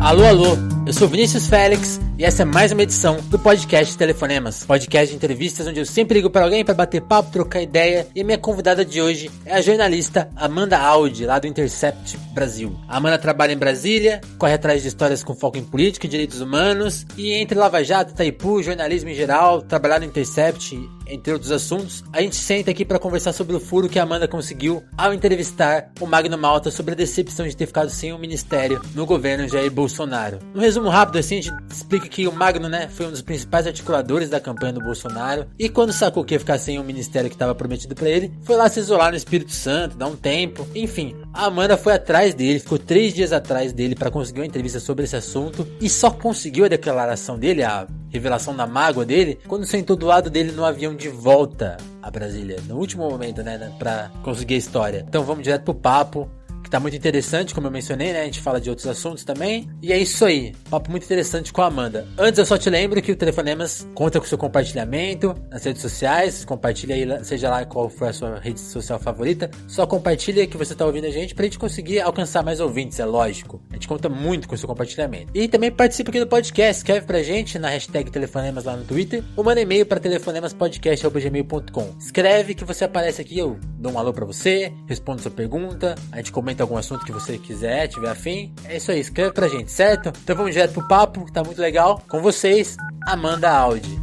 Alô, alô, eu sou Vinícius Félix e essa é mais uma edição do podcast Telefonemas, podcast de entrevistas onde eu sempre ligo para alguém para bater papo, trocar ideia, e a minha convidada de hoje é a jornalista Amanda Audi, lá do Intercept Brasil. A Amanda trabalha em Brasília, corre atrás de histórias com foco em política e direitos humanos, e entre Lava Jato, Itaipu, jornalismo em geral, trabalhar no Intercept, entre outros assuntos, a gente senta aqui para conversar sobre o furo que a Amanda conseguiu ao entrevistar o Magno Malta sobre a decepção de ter ficado sem um ministério no governo Jair Bolsonaro. No resumo rápido assim, a gente explica que o Magno, foi um dos principais articuladores da campanha do Bolsonaro, e quando sacou que ia ficar sem um ministério que estava prometido para ele, foi lá se isolar no Espírito Santo, dar um tempo, enfim. A Amanda foi atrás dele, ficou 3 dias atrás dele para conseguir uma entrevista sobre esse assunto, e só conseguiu a declaração dele, a revelação da mágoa dele, quando sentou do lado dele no avião de volta a Brasília, no último momento, pra conseguir a história. Então vamos direto pro papo, que tá muito interessante, como eu mencionei, a gente fala de outros assuntos também, e é isso aí, papo muito interessante com a Amanda. Antes eu só te lembro que o Telefonemas conta com o seu compartilhamento nas redes sociais, compartilha aí, seja lá qual for a sua rede social favorita, só compartilha que você tá ouvindo a gente pra gente conseguir alcançar mais ouvintes, é lógico. A gente conta muito com o seu compartilhamento. E também participa aqui do podcast, escreve pra gente na hashtag Telefonemas lá no Twitter, ou manda e-mail pra telefonemaspodcast@gmail.com. Escreve que você aparece aqui, eu dou um alô pra você, respondo sua pergunta, a gente comenta algum assunto que você quiser, tiver afim. É isso aí, escreve pra gente, certo? Então vamos direto pro papo, que tá muito legal. Com vocês, Amanda Audi.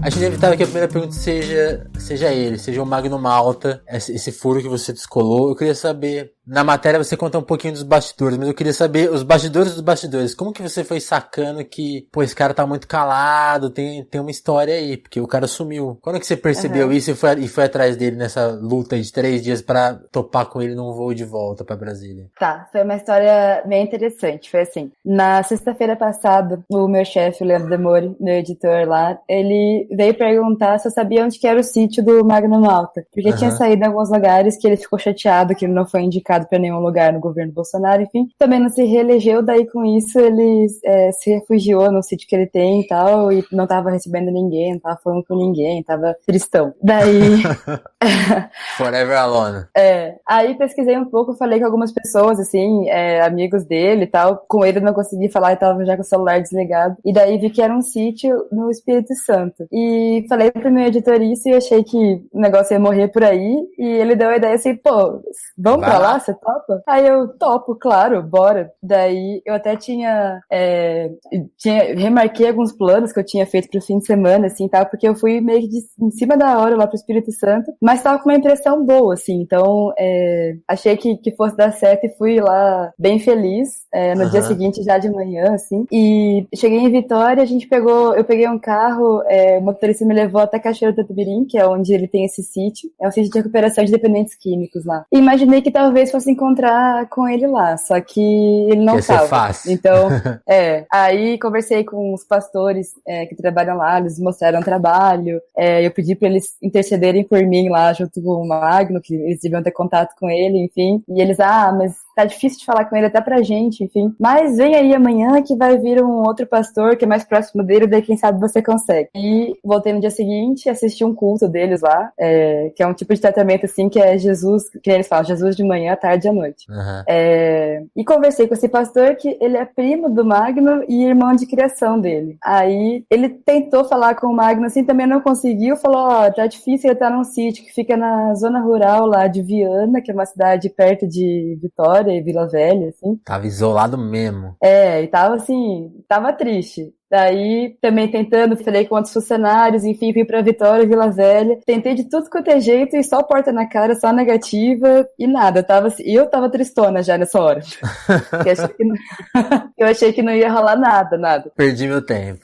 Acho inevitável que a primeira pergunta seja o Magno Malta, esse furo que você descolou. Eu queria saber, na matéria você conta um pouquinho dos bastidores, mas eu queria saber os bastidores dos bastidores. Como que você foi sacando que, esse cara tá muito calado, tem uma história aí, porque o cara sumiu. Quando que você percebeu isso e foi atrás dele nessa luta de 3 dias pra topar com ele num voo de volta pra Brasília? Tá, foi uma história bem interessante. Foi assim, na sexta-feira passada, o meu chefe, o Leandro Demore, meu editor lá, ele veio perguntar se eu sabia onde que era o sítio do Magno Malta, porque tinha saído em alguns lugares que ele ficou chateado que ele não foi indicado pra nenhum lugar no governo Bolsonaro, enfim, também não se reelegeu, daí com isso ele se refugiou no sítio que ele tem e tal, e não tava recebendo ninguém, não tava falando com ninguém, tava tristão. Daí... Forever alone. Aí pesquisei um pouco, falei com algumas pessoas, assim, amigos dele e tal, com ele eu não consegui falar, ele tava já com o celular desligado, e daí vi que era um sítio no Espírito Santo. E falei pro meu editor isso e achei que o negócio ia morrer por aí. E ele deu a ideia assim, pô, vamos pra lá, você topa? Aí eu topo, claro, bora. Daí eu até remarquei alguns planos que eu tinha feito pro fim de semana, assim, tal, porque eu fui meio que em cima da hora lá pro Espírito Santo, mas tava com uma impressão boa, assim, então achei que fosse dar certo e fui lá bem feliz, no dia seguinte já de manhã, assim, e cheguei em Vitória, eu peguei um carro, o motorista me levou até Cachoeiro do Itapemirim, que é onde ele tem esse sítio. É um sítio de recuperação de dependentes químicos lá. E imaginei que talvez fosse encontrar com ele lá, só que ele não estava. Fácil. Então, aí conversei com os pastores que trabalham lá, eles mostraram o trabalho, eu pedi para eles intercederem por mim lá junto com o Magno, que eles deviam ter contato com ele, enfim. E eles, mas tá difícil de falar com ele até pra gente, enfim. Mas vem aí amanhã que vai vir um outro pastor que é mais próximo dele, daí quem sabe você consegue. E voltei no dia seguinte, assisti um culto deles lá, que é um tipo de tratamento assim, que é Jesus, que eles falam, Jesus de manhã, tarde e à noite. E conversei com esse pastor que ele é primo do Magno e irmão de criação dele. Aí ele tentou falar com o Magno assim, também não conseguiu, falou, tá difícil, ele tá num sítio que fica na zona rural lá de Viana, que é uma cidade perto de Vitória e Vila Velha, assim. Tava isolado mesmo. E tava assim, tava triste. Daí, também falei com outros funcionários, enfim, vim pra Vitória, Vila Velha. Tentei de tudo quanto é jeito e só porta na cara, só negativa e nada. Eu tava tristona já nessa hora. Eu achei que não ia rolar nada. Perdi meu tempo.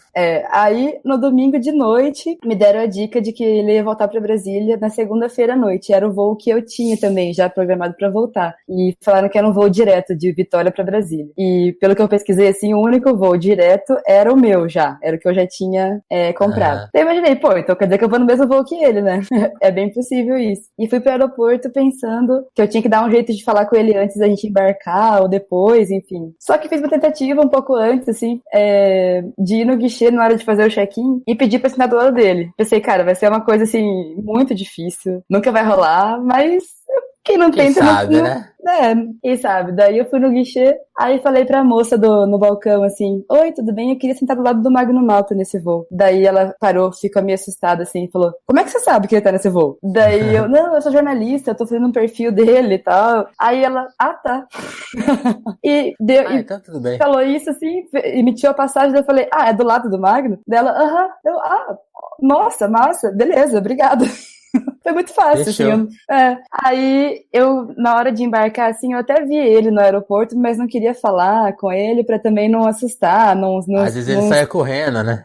Aí, no domingo de noite, me deram a dica de que ele ia voltar pra Brasília na segunda-feira à noite. Era o voo que eu tinha também, já programado pra voltar. E falaram que era um voo direto de Vitória pra Brasília. E, pelo que eu pesquisei, assim, o único voo direto era o meu já. Era o que eu já tinha comprado. Então eu imaginei, então quer dizer que eu vou no mesmo voo que ele, né? É bem possível isso. E fui pro aeroporto pensando que eu tinha que dar um jeito de falar com ele antes da gente embarcar ou depois, enfim. Só que fiz uma tentativa um pouco antes, assim, de ir no guichê na hora de fazer o check-in e pedir pra assinar do lado dele. Pensei, cara, vai ser uma coisa, assim, muito difícil. Nunca vai rolar, mas Quem não Quem tenta, sabe, não, né? quem sabe? Daí eu fui no guichê, aí falei pra moça no balcão assim, oi, tudo bem? Eu queria sentar do lado do Magno Malta nesse voo. Daí ela parou, ficou meio assustada assim, e falou, como é que você sabe que ele tá nesse voo? Daí eu, não, eu sou jornalista, eu tô fazendo um perfil dele e tal. Aí ela, tá. E Então tudo bem. falou isso assim, emitiu a passagem, daí eu falei, é do lado do Magno? Daí ela, aham, nossa, massa, beleza, obrigada. Foi muito fácil, Fechou. assim. Aí eu, na hora de embarcar, assim, eu até vi ele no aeroporto, mas não queria falar com ele pra também não assustar, Às vezes ele saia correndo, né?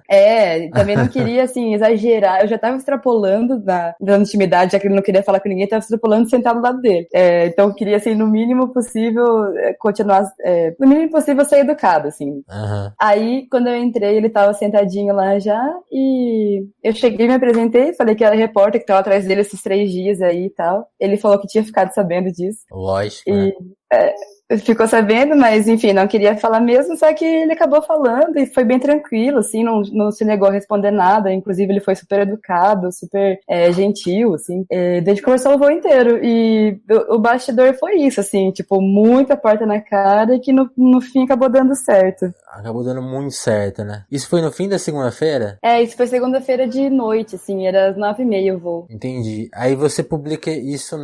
também não queria, assim, exagerar. Eu já tava extrapolando na intimidade, já que ele não queria falar com ninguém, tava extrapolando sentar do lado dele. Então eu queria, assim, no mínimo possível, continuar, no mínimo possível ser educado, assim. Uhum. Aí, quando eu entrei, ele tava sentadinho lá já, e eu cheguei, me apresentei, falei que era repórter, que tava atrás dele esses 3 dias aí e tal. Ele falou que tinha ficado sabendo disso. Lógico, E né? ficou sabendo, mas enfim, não queria falar mesmo, só que ele acabou falando e foi bem tranquilo, assim, não se negou a responder nada, inclusive ele foi super educado, super gentil, assim, a gente conversou o voo inteiro, e o bastidor foi isso, assim, tipo, muita porta na cara e que no fim acabou dando certo. Acabou dando muito certo, né? Isso foi no fim da segunda-feira? Isso foi segunda-feira de noite, assim, era às 9h30 o voo. Entendi. Aí você publica isso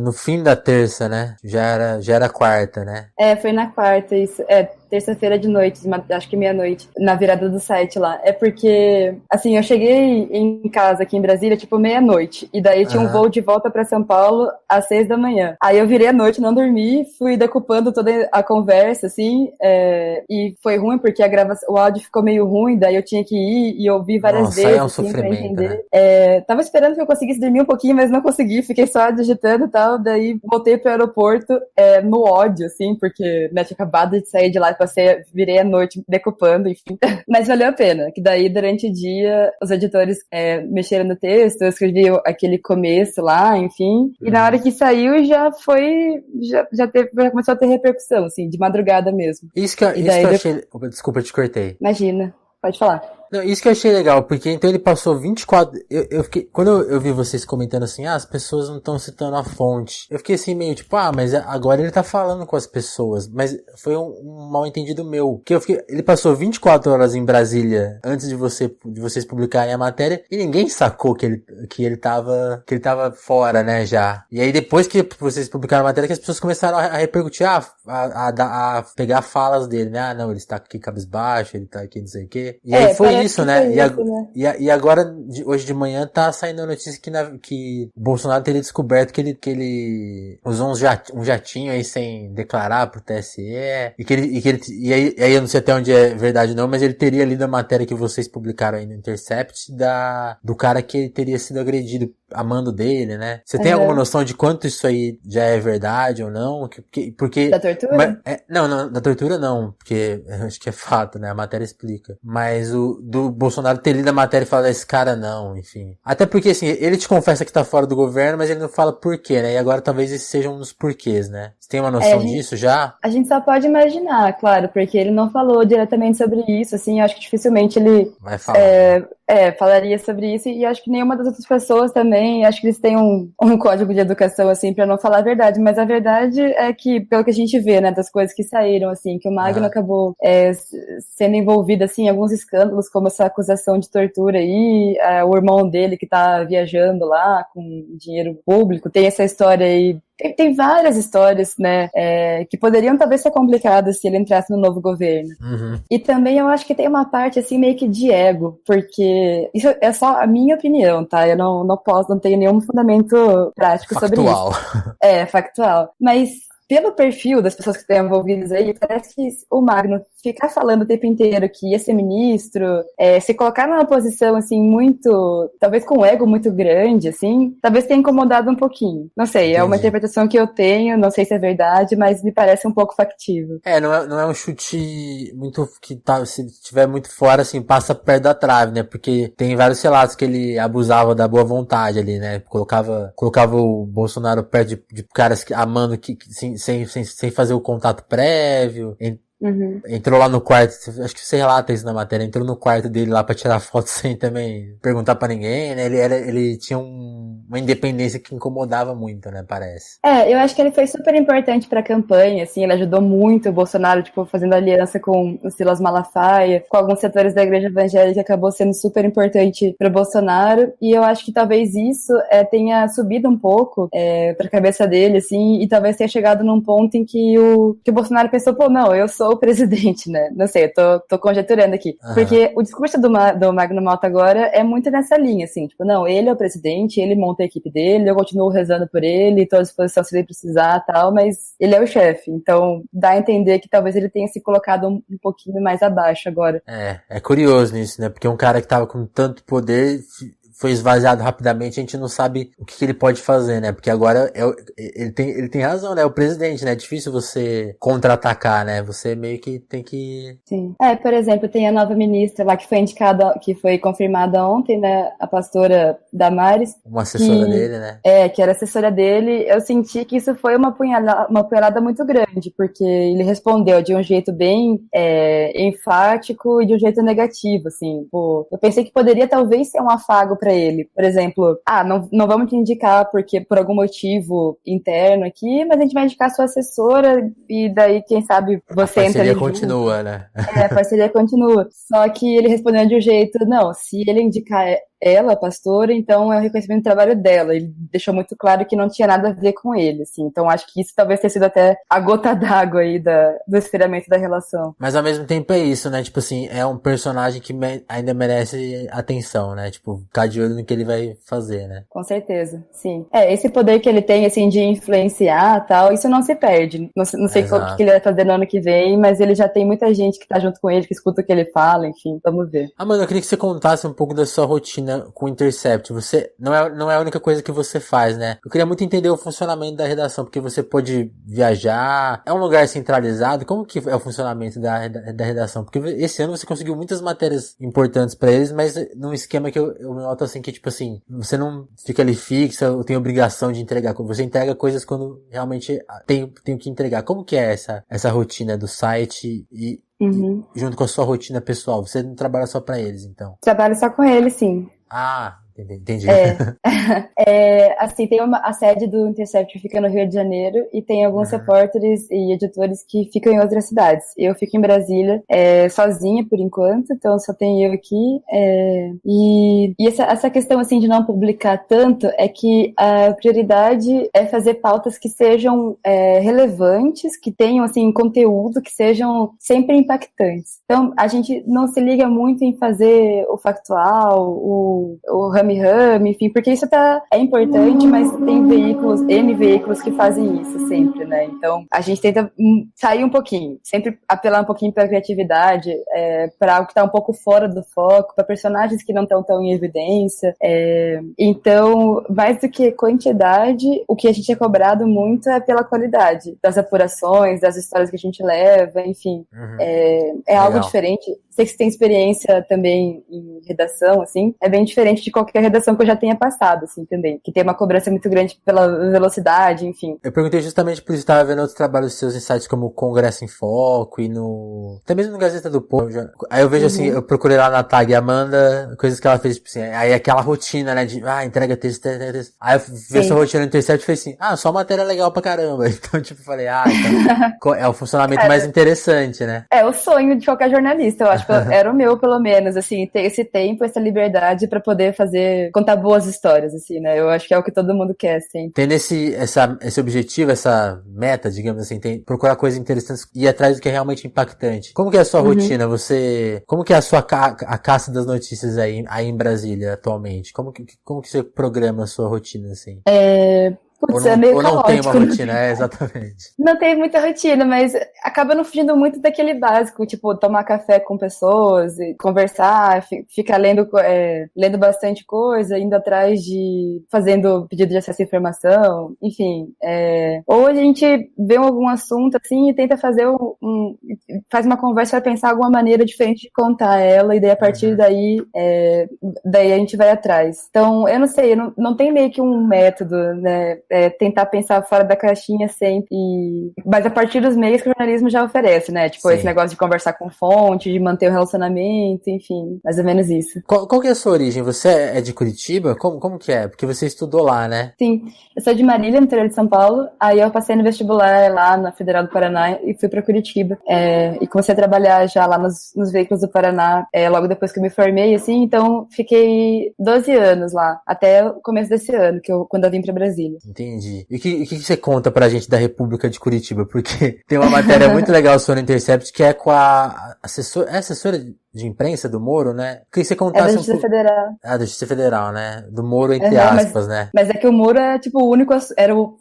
no fim da terça, né? Já era quarta, né? Foi na quarta, isso. Terça-feira de noite, acho que meia-noite, na virada do site lá. É porque, assim, eu cheguei em casa aqui em Brasília, tipo, meia-noite. E daí tinha um voo de volta pra São Paulo às 6 da manhã. Aí eu virei à noite, não dormi, fui decupando toda a conversa, assim, e foi ruim porque o áudio ficou meio ruim, daí eu tinha que ir e ouvir várias vezes, é um assim, pra sofrimento, entender. né? Tava esperando que eu conseguisse dormir um pouquinho, mas não consegui, fiquei só digitando e tal, daí voltei pro aeroporto no ódio, assim, porque, né, tinha acabado de sair de lá, virei à noite decupando, enfim. Mas valeu a pena, que daí durante o dia os editores mexeram no texto, eu escrevi aquele começo lá, enfim, e na hora que saiu já começou a ter repercussão, assim, de madrugada mesmo. Isso que eu achei... Desculpa, te cortei. Imagina, pode falar. Não, isso que eu achei legal, porque então ele passou 24... Eu fiquei... Quando eu vi vocês comentando assim, as pessoas não estão citando a fonte. Eu fiquei assim meio tipo, mas agora ele tá falando com as pessoas. Mas foi um mal entendido meu. Que ele passou 24 horas em Brasília antes de vocês publicarem a matéria e ninguém sacou que ele tava fora, né, já. E aí depois que vocês publicaram a matéria que as pessoas começaram a repercutir, a pegar falas dele, né? Não, ele está aqui cabisbaixo, ele tá aqui não sei o quê. E aí foi isso, né? E agora, hoje de manhã, tá saindo a notícia que o Bolsonaro teria descoberto que ele usou um jatinho aí sem declarar pro TSE, e aí eu não sei até onde é verdade não, mas ele teria lido a matéria que vocês publicaram aí no Intercept do cara que teria sido agredido a mando dele, né? Você tem alguma noção de quanto isso aí já é verdade ou não? Porque Da tortura? Não, da tortura não, porque eu acho que é fato, né? A matéria explica. Mas do Bolsonaro ter lido a matéria e falar esse cara não, enfim. Até porque, assim, ele te confessa que tá fora do governo, mas ele não fala porquê, né? E agora talvez esses sejam um dos porquês, né? Você tem uma noção disso já? A gente só pode imaginar, claro, porque ele não falou diretamente sobre isso, assim, eu acho que dificilmente ele... Vai falar. Falaria sobre isso, e acho que nenhuma das outras pessoas também, acho que eles têm um código de educação, assim, pra não falar a verdade, mas a verdade é que, pelo que a gente vê, né, das coisas que saíram, assim, que o Magno acabou sendo envolvido, assim, em alguns escândalos, como essa acusação de tortura aí, o irmão dele que tá viajando lá com dinheiro público, tem essa história aí. Tem várias histórias, né, que poderiam talvez ser complicadas se ele entrasse no novo governo. Uhum. E também eu acho que tem uma parte, assim, meio que de ego, porque isso é só a minha opinião, tá? Eu não tenho nenhum fundamento prático sobre isso. Factual. Mas pelo perfil das pessoas que estão envolvidas aí, parece que o Magno ficar falando o tempo inteiro que ia ser ministro, se colocar numa posição, assim, muito... talvez com um ego muito grande, assim, talvez tenha incomodado um pouquinho. Não sei, Entendi. É uma interpretação que eu tenho, não sei se é verdade, mas me parece um pouco factível. Não é um chute muito que tá, se tiver muito fora, assim, passa perto da trave, né? Porque tem vários relatos que ele abusava da boa vontade ali, né? Colocava o Bolsonaro perto de caras amando sem fazer o contato prévio, Entrou lá no quarto, acho que você relata isso na matéria, entrou no quarto dele lá pra tirar foto sem também perguntar pra ninguém, né? Ele tinha uma independência que incomodava muito, né? Parece. Eu acho que ele foi super importante pra campanha, assim, ele ajudou muito o Bolsonaro, tipo, fazendo aliança com o Silas Malafaia, com alguns setores da igreja evangélica, acabou sendo super importante pro Bolsonaro, e eu acho que talvez isso tenha subido um pouco pra cabeça dele, assim, e talvez tenha chegado num ponto em que o Bolsonaro pensou, pô, não, eu sou o presidente, né? Não sei, eu tô conjecturando aqui. Porque o discurso do Magno Malta agora é muito nessa linha, assim, tipo, não, ele é o presidente, ele monta a equipe dele, eu continuo rezando por ele, tô à disposição se ele precisar e tal, mas ele é o chefe, então dá a entender que talvez ele tenha se colocado um pouquinho mais abaixo agora. É curioso nisso, né? Porque um cara que tava com tanto poder foi esvaziado rapidamente, a gente não sabe o que ele pode fazer, né? Porque agora ele tem razão, né? É o presidente, né? É difícil você contra-atacar, né? Você meio que tem que... Sim. Por exemplo, tem a nova ministra lá que foi indicada, que foi confirmada ontem, né? A pastora Damares. Uma assessora dele, né? Que era assessora dele. Eu senti que isso foi uma punhalada muito grande, porque ele respondeu de um jeito bem enfático e de um jeito negativo, assim. Pô, eu pensei que poderia talvez ser um afago pra ele. Por exemplo, não vamos te indicar porque por algum motivo interno aqui, mas a gente vai indicar a sua assessora e daí, quem sabe, você entra ali junto. A parceria continua, né? A parceria continua. Só que ele respondeu de um jeito, não, se ele indicar ela, a pastora, então é o reconhecimento do trabalho dela. Ele deixou muito claro que não tinha nada a ver com ele, assim. Então acho que isso talvez tenha sido até a gota d'água aí do esfriamento da relação. Mas ao mesmo tempo é isso, né? Tipo assim, é um personagem que ainda merece atenção, né? Tipo, ficar de olho no que ele vai fazer, né? Com certeza, sim. Esse poder que ele tem, assim, de influenciar e tal, isso não se perde. Não sei o que ele vai fazer no ano que vem, mas ele já tem muita gente que tá junto com ele, que escuta o que ele fala, enfim, vamos ver. Amanda, eu queria que você contasse um pouco da sua rotina com o Intercept. Você não é a única coisa que você faz, né? Eu queria muito entender o funcionamento da redação, porque você pode viajar, é um lugar centralizado, como que é o funcionamento da redação? Porque esse ano você conseguiu muitas matérias importantes pra eles, mas num esquema que eu noto assim, que tipo assim, você não fica ali fixa, ou tem obrigação de entregar, você entrega coisas quando realmente tem que entregar. Como que é essa rotina do site e junto com a sua rotina pessoal? Você não trabalha só pra eles, então? Trabalho só com eles, sim. Entendi. Assim, tem a sede do Intercept fica no Rio de Janeiro e tem alguns repórteres e editores que ficam em outras cidades. Eu fico em Brasília, sozinha por enquanto, então só tem eu aqui. E essa questão, assim, de não publicar tanto é que a prioridade é fazer pautas que sejam relevantes, que tenham, assim, conteúdo, que sejam sempre impactantes. Então, a gente não se liga muito em fazer o factual, o rame-rame, enfim, porque isso é importante, mas tem N veículos que fazem isso sempre, né? Então, a gente tenta sair um pouquinho, sempre apelar um pouquinho para a criatividade, para algo que está um pouco fora do foco, para personagens que não estão tão em evidência. Então, mais do que quantidade, o que a gente é cobrado muito é pela qualidade das apurações, das histórias que a gente leva, enfim. É algo diferente. Sei que você tem experiência também em redação, assim, é bem diferente de qualquer redação que eu já tenha passado, assim, também. Que tem uma cobrança muito grande pela velocidade, enfim. Eu perguntei justamente por isso, estava vendo outros trabalhos seus em sites como o Congresso em Foco e até mesmo no Gazeta do Povo. Aí eu vejo assim, eu procurei lá na tag Amanda, coisas que ela fez, tipo assim, aí aquela rotina, né, de, entrega texto. Aí eu vi sua rotina no Intercept e falei assim, só matéria legal pra caramba. Então, tipo, falei, então, é o funcionamento mais interessante, né? É o sonho de qualquer jornalista, eu acho que era o meu, pelo menos, assim, ter esse tempo, essa liberdade pra poder contar boas histórias, assim, né? Eu acho que é o que todo mundo quer, assim. Tendo esse objetivo, essa meta, digamos assim, procurar coisas interessantes e ir atrás do que é realmente impactante. Como que é a sua rotina? Como que é a caça das notícias aí em Brasília, atualmente? Como que você programa a sua rotina, assim? Putz, é meio caótico. Não tem uma rotina, exatamente. Não tem muita rotina, mas acaba não fugindo muito daquele básico, tipo, tomar café com pessoas, conversar, ficar lendo bastante coisa, indo atrás fazendo pedido de acesso à informação, enfim. Ou a gente vê algum assunto, assim, e tenta faz uma conversa para pensar alguma maneira diferente de contar ela, e daí a partir daí a gente vai atrás. Então, eu não sei, não tem meio que um método, né? tentar pensar fora da caixinha sempre, mas a partir dos meios que o jornalismo já oferece, né? Tipo, Sim. esse negócio de conversar com fonte, de manter o relacionamento, enfim, mais ou menos isso. Qual que é a sua origem? Você é de Curitiba? Como que é? Porque você estudou lá, né? Sim, eu sou de Marília, no interior de São Paulo, aí eu passei no vestibular lá na Federal do Paraná e fui pra Curitiba, e comecei a trabalhar já lá nos veículos do Paraná, logo depois que eu me formei, assim, então fiquei 12 anos lá, até o começo desse ano, quando eu vim pra Brasília. Entendi. E o que você conta pra gente da República de Curitiba? Porque tem uma matéria muito legal sua no Intercept que é com a assessora de imprensa do Moro, né? Queria que você contasse da Justiça Federal. Da Justiça Federal, né? Do Moro, entre aspas, né? Mas é que o Moro é, tipo,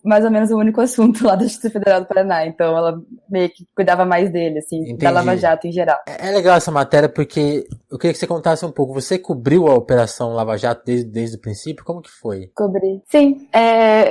mais ou menos o único assunto lá da Justiça Federal do Paraná, então ela meio que cuidava mais dele, assim, Entendi. da Lava Jato em geral. É legal essa matéria porque eu queria que você contasse um pouco. Você cobriu a Operação Lava Jato desde o princípio? Como que foi? Cobri. Sim.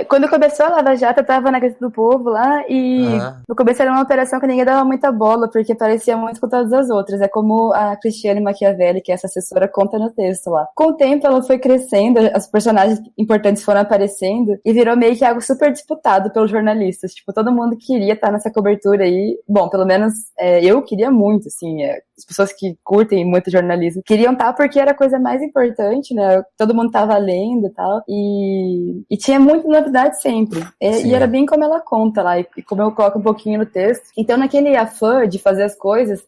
Quando começou a Lava Jato, eu tava na Casa do Povo lá e no começo era uma operação que ninguém dava muita bola, porque parecia muito com todas as outras. É como a Cristiane Machiavelli, que é essa assessora, conta no texto lá. Com o tempo, ela foi crescendo, os personagens importantes foram aparecendo e virou meio que algo super disputado pelos jornalistas. Tipo, todo mundo queria estar nessa cobertura aí. Bom, pelo menos eu queria muito, assim. As pessoas que curtem muito jornalismo queriam estar porque era a coisa mais importante, né? Todo mundo tava lendo e tal. E tinha muita novidade sempre. E era bem como ela conta lá, e como eu coloco um pouquinho no texto. Então, naquele afã de fazer as coisas,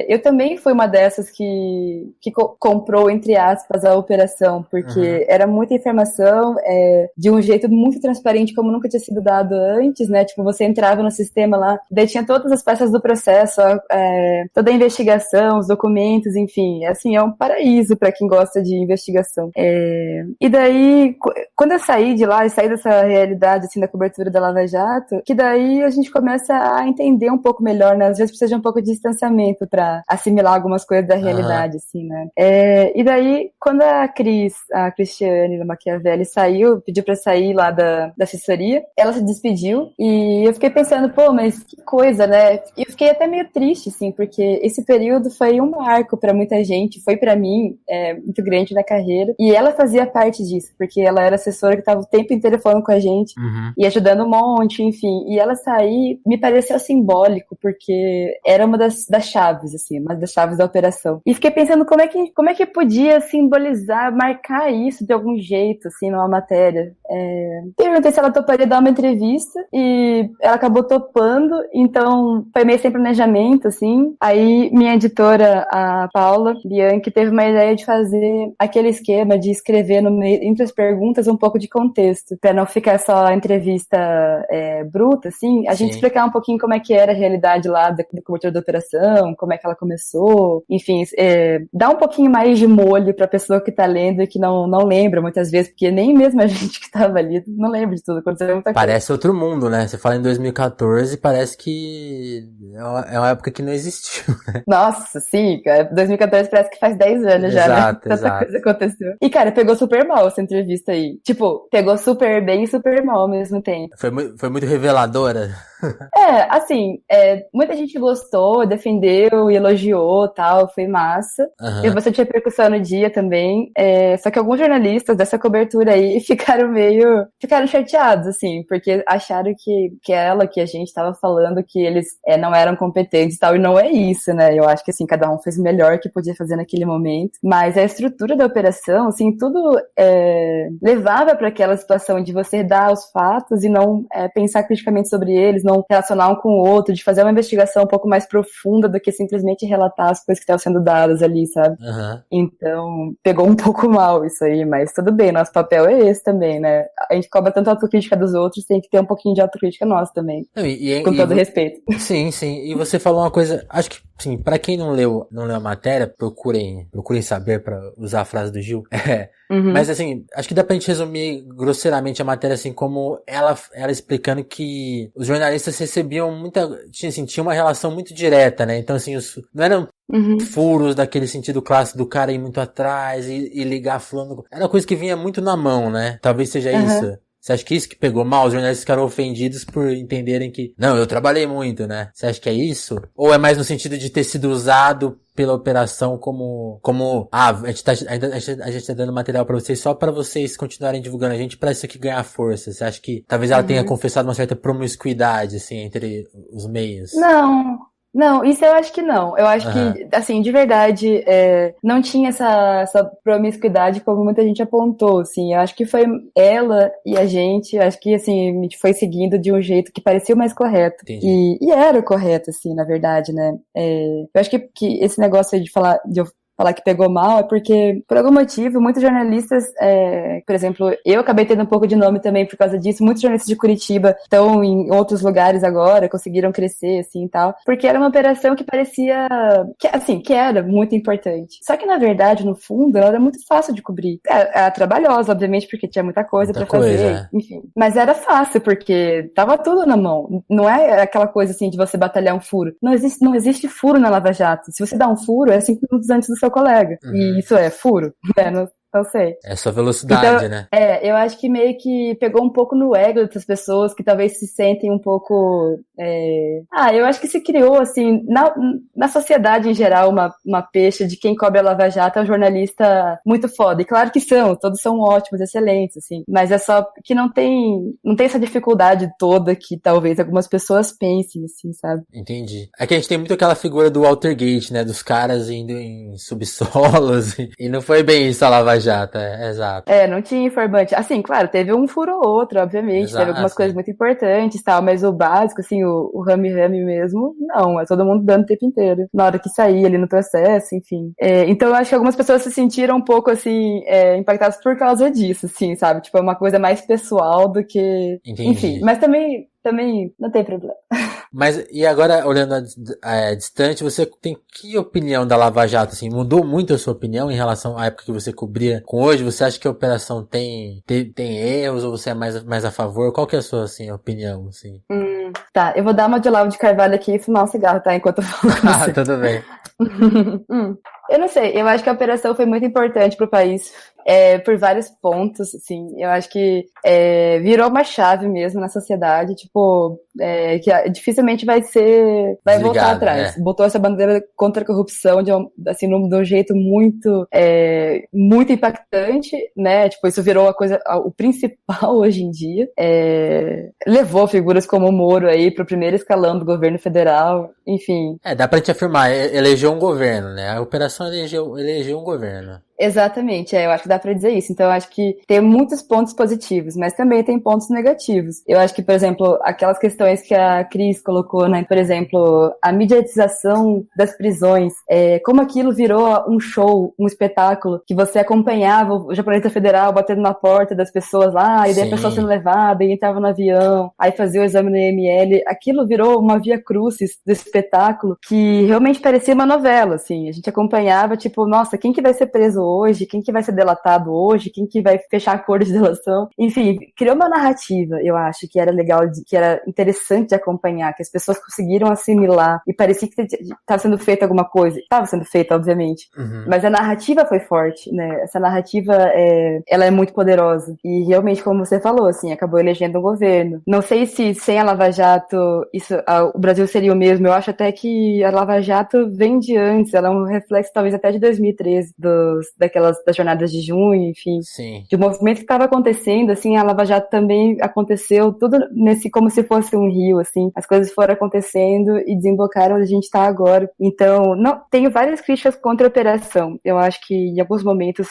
eu também fui uma dessas que comprou, entre aspas, a operação, porque era muita informação, de um jeito muito transparente, como nunca tinha sido dado antes, né? Tipo, você entrava no sistema lá, daí tinha todas as peças do processo, toda a investigação, os documentos, enfim. Assim, é um paraíso para quem gosta de investigação. E daí, quando eu saí de lá e saí dessa realidade, assim, da cobertura da Lava Jato, que daí a gente começa a entender um pouco melhor, né? Às vezes precisa de um pouco de distanciamento para assimilar algumas coisas da realidade, assim, né? E daí, quando a Cristiane Machiavelli pediu pra sair lá da assessoria, ela se despediu e eu fiquei pensando, pô, mas que coisa, né? E eu fiquei até meio triste, assim, porque esse período foi um marco pra muita gente, foi pra mim muito grande na carreira, e ela fazia parte disso, porque ela era assessora que tava o tempo inteiro falando com a gente e ajudando um monte, enfim, e ela sair me pareceu simbólico, porque era uma das chaves, assim, uma das chaves da operação. E fiquei pensando como é que podia simbolizar, marcar isso de algum jeito, assim, numa matéria. Perguntei se ela toparia dar uma entrevista e ela acabou topando, então foi meio sem planejamento, assim. Aí minha editora, a Paula Bianchi, teve uma ideia de fazer aquele esquema de escrever no meio, entre as perguntas, um pouco de contexto, pra não ficar só a entrevista bruta, assim, a gente explicar um pouquinho como é que era a realidade lá da cobertura da operação, como é que ela começou, enfim, dá um pouquinho mais de molho pra pessoa que tá lendo e que não lembra muitas vezes, porque nem mesmo a gente que tava ali não lembra de tudo, aconteceu muita coisa. Parece outro mundo, né? Você fala em 2014, parece que é uma época que não existiu, né? Nossa, sim, cara, 2014 parece que faz 10 anos já, né? Tanta coisa aconteceu. E, cara, pegou super mal essa entrevista aí. Tipo, pegou super bem e super mal ao mesmo tempo. Foi muito reveladora. Assim, muita gente gostou, defendeu e elogiou, tal, foi massa. Teve bastante repercussão no dia também. Só que alguns jornalistas dessa cobertura aí ficaram chateados, assim, porque acharam que a gente tava falando que eles não eram competentes e tal, e não é isso, né? Eu acho que, assim, cada um fez o melhor que podia fazer naquele momento. Mas a estrutura da operação, assim, tudo levava para aquela situação de você dar os fatos e não pensar criticamente sobre eles, não relacionar um com o outro, de fazer uma investigação um pouco mais profunda do que simplesmente relatar as coisas que estavam sendo dadas ali, sabe? Então, pegou um pouco mal isso aí, mas tudo bem, nosso papel é esse também, né? A gente cobra tanto a autocrítica dos outros, tem que ter um pouquinho de autocrítica nossa também. Com todo respeito. Sim, sim. E você falou uma coisa, acho que, sim, pra quem não leu a matéria, procurem saber, pra usar a frase do Gil. Mas, assim, acho que dá pra gente resumir grosseiramente a matéria, assim, como ela explicando que os jornalistas recebiam tinha uma relação muito direta, né? Então, assim, não eram furos daquele sentido clássico do cara ir muito atrás e ligar fulano. Era uma coisa que vinha muito na mão, né? Talvez seja isso. Você acha que isso que pegou mal? Os jornalistas ficaram ofendidos por entenderem que, não, eu trabalhei muito, né? Você acha que é isso? Ou é mais no sentido de ter sido usado pela operação como, a gente tá dando material pra vocês só pra vocês continuarem divulgando a gente pra isso aqui ganhar força? Você acha que talvez ela tenha confessado uma certa promiscuidade, assim, entre os meios? Não, isso eu acho que não. Eu acho que, assim, de verdade, não tinha essa promiscuidade como muita gente apontou, assim. Eu acho que foi ela e a gente, acho que, assim, a gente foi seguindo de um jeito que parecia o mais correto. E era o correto, assim, na verdade, né? Eu acho que esse negócio aí de eu falar que pegou mal é porque, por algum motivo, muitos jornalistas, por exemplo, eu acabei tendo um pouco de nome também por causa disso, muitos jornalistas de Curitiba estão em outros lugares agora, conseguiram crescer, assim, e tal, porque era uma operação que parecia, que era muito importante. Só que, na verdade, no fundo, ela era muito fácil de cobrir. Era trabalhosa, obviamente, porque tinha muita coisa pra fazer, enfim. Mas era fácil, porque tava tudo na mão. Não é aquela coisa, assim, de você batalhar um furo. Não existe furo na Lava Jato. Se você dá um furo, é 5 minutos antes do seu colega. E isso é furo, né? Não sei. É só velocidade, então, né? Eu acho que meio que pegou um pouco no ego dessas pessoas que talvez se sentem um pouco... eu acho que se criou, assim, na sociedade em geral, uma pecha de quem cobre a Lava Jato é um jornalista muito foda. E claro que todos são ótimos, excelentes, assim. Mas é só que não tem essa dificuldade toda que talvez algumas pessoas pensem, assim, sabe? Entendi. É que a gente tem muito aquela figura do Watergate, né? Dos caras indo em subsolos. E não foi bem isso a Lava Jato, exato. Não tinha informante. Assim, claro, teve um furo ou outro, obviamente, teve algumas coisas muito importantes e tal, mas o básico, assim, o rame-rame mesmo, não, é todo mundo dando o tempo inteiro. Na hora que sair ali no processo, enfim. Então eu acho que algumas pessoas se sentiram um pouco, assim, impactadas por causa disso, assim, sabe? Tipo, é uma coisa mais pessoal do que... Entendi. Enfim, mas também não tem problema. Mas, e agora, olhando distante, você tem que opinião da Lava Jato, assim? Mudou muito a sua opinião em relação à época que você cobria com hoje? Você acha que a operação tem erros ou você é mais a favor? Qual que é a sua, assim, opinião, assim? Tá, eu vou dar uma de Olavo de Carvalho aqui e fumar um cigarro, tá? Enquanto eu falo com você. Tudo bem. Eu não sei, eu acho que a operação foi muito importante pro país, por vários pontos, assim, eu acho que virou uma chave mesmo na sociedade, tipo, que dificilmente vai voltar atrás. Botou essa bandeira contra a corrupção de um jeito muito, muito impactante, né, tipo, isso virou o principal hoje em dia, levou figuras como o Moro aí pro primeiro escalão do governo federal, enfim. Dá pra gente afirmar, elegeu um governo, né, a operação elegeu um governo. Exatamente, eu acho que dá pra dizer isso. Então, eu acho que tem muitos pontos positivos, mas também tem pontos negativos. Eu acho que, por exemplo, aquelas questões que a Cris colocou, né? Por exemplo, a mediatização das prisões, como aquilo virou um show, um espetáculo, que você acompanhava o japonês federal batendo na porta das pessoas lá, e daí a pessoa sendo levada, e entrava no avião, aí fazia o exame no IML. Aquilo virou uma via crucis do espetáculo que realmente parecia uma novela, assim. A gente acompanhava, tipo, nossa, quem que vai ser preso hoje, quem que vai ser delatado hoje, quem que vai fechar acordo de delação, enfim, criou uma narrativa, eu acho, que era legal, que era interessante de acompanhar, que as pessoas conseguiram assimilar, e parecia que estava sendo feita alguma coisa, estava sendo feita, obviamente, mas a narrativa foi forte, né, essa narrativa, ela é muito poderosa, e realmente, como você falou, assim, acabou elegendo um governo. Não sei se sem a Lava Jato, o Brasil seria o mesmo, eu acho até que a Lava Jato vem de antes, ela é um reflexo talvez até de 2013, das jornadas de junho, enfim, de um movimento que estava acontecendo, assim, a Lava Jato também aconteceu, tudo como se fosse um rio, assim, as coisas foram acontecendo e desembocaram onde a gente está agora. Então, tenho várias críticas contra a operação. Eu acho que em alguns momentos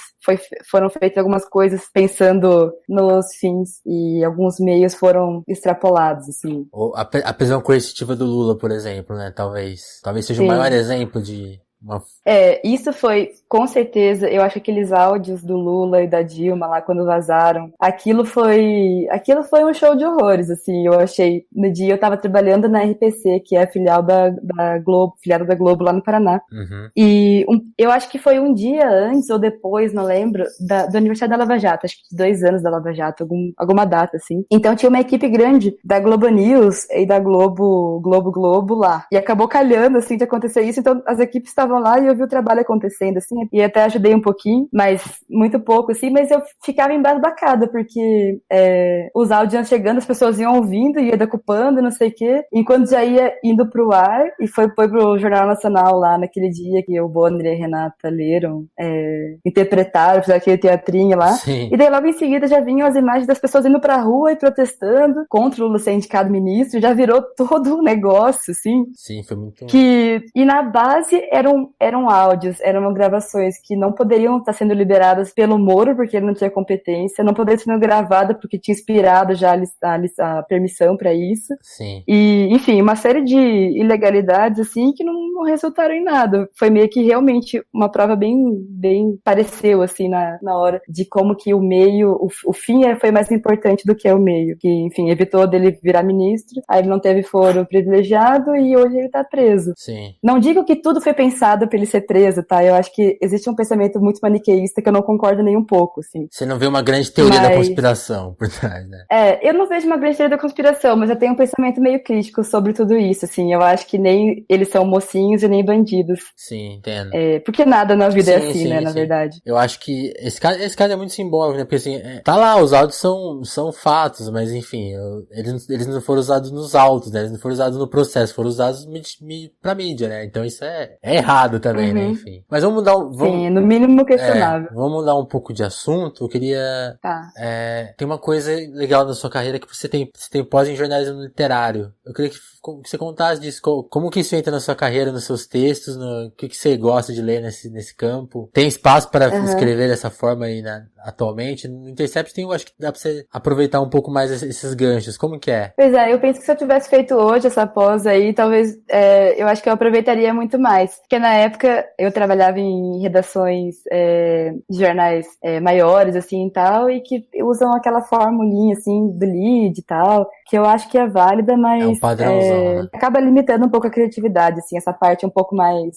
foram feitas algumas coisas pensando nos fins e alguns meios foram extrapolados, assim. A prisão coercitiva do Lula, por exemplo, né, talvez seja o maior exemplo de isso foi, com certeza, eu acho que aqueles áudios do Lula e da Dilma lá quando vazaram, aquilo foi um show de horrores, assim, eu achei. No dia eu tava trabalhando na RPC, que é a filial da Globo, filiada da Globo lá no Paraná. E eu acho que foi um dia antes ou depois, não lembro, do aniversário da Lava Jato, acho que 2 anos da Lava Jato, alguma data, assim. Então tinha uma equipe grande da Globo News e da Globo lá. E acabou calhando, assim, de acontecer isso, então as equipes estavam estavam lá e eu vi o trabalho acontecendo, assim, e até ajudei um pouquinho, mas muito pouco, assim, mas eu ficava embasbacada, porque os áudios iam chegando, as pessoas iam ouvindo, ia decupando, não sei o quê, enquanto já ia indo pro ar, e foi pro Jornal Nacional lá, naquele dia que o Bonner e a Renata leram, interpretaram, fizeram aquele teatrinho lá, Sim. E daí logo em seguida já vinham as imagens das pessoas indo pra rua e protestando contra o Lula ser indicado ministro, já virou todo um negócio, assim. Sim, foi muito... E na base eram áudios, eram gravações que não poderiam estar sendo liberadas pelo Moro, porque ele não tinha competência, não poderiam ser gravadas porque tinha inspirado já a permissão para isso. Sim. E, enfim, uma série de ilegalidades, assim, que não resultaram em nada. Foi meio que realmente uma prova bem pareceu, assim, na hora de como que o meio, o fim foi mais importante do que o meio. Que, enfim, evitou dele virar ministro, aí ele não teve foro privilegiado e hoje ele tá preso. Sim. Não digo que tudo foi pensado pra ele ser preso, tá? Eu acho que existe um pensamento muito maniqueísta que eu não concordo nem um pouco, assim. Você não vê uma grande teoria da conspiração por trás, né? Eu não vejo uma grande teoria da conspiração, mas eu tenho um pensamento meio crítico sobre tudo isso, assim. Eu acho que nem eles são mocinhos e nem bandidos. Sim, entendo. Porque nada na vida é assim, né, na verdade. Eu acho que esse caso é muito simbólico, né? Porque assim, tá lá, os áudios são fatos, mas enfim, eles não foram usados nos autos, né? Eles não foram usados no processo, foram usados pra mídia, né? Então isso é errado também, né? Enfim. Mas vamos mudar Sim, no mínimo questionável. Vamos mudar um pouco de assunto. Eu queria... Tá. Tem uma coisa legal na sua carreira que você tem pós em jornalismo literário. Eu queria que você contasse disso, como que isso entra na sua carreira, nos seus textos, o que você gosta de ler nesse campo. Tem espaço para escrever dessa forma aí atualmente? No Intercept acho que dá pra você aproveitar um pouco mais esses ganchos. Como que é? Pois é, eu penso que se eu tivesse feito hoje essa pós aí, talvez eu acho que eu aproveitaria muito mais. Porque na época eu trabalhava em redações de jornais maiores, assim, e tal, e que usam aquela formulinha, assim, do lead e tal, que eu acho que é válida, mas... É um padrãozão, né? Acaba limitando um pouco a criatividade, assim, essa parte um pouco mais...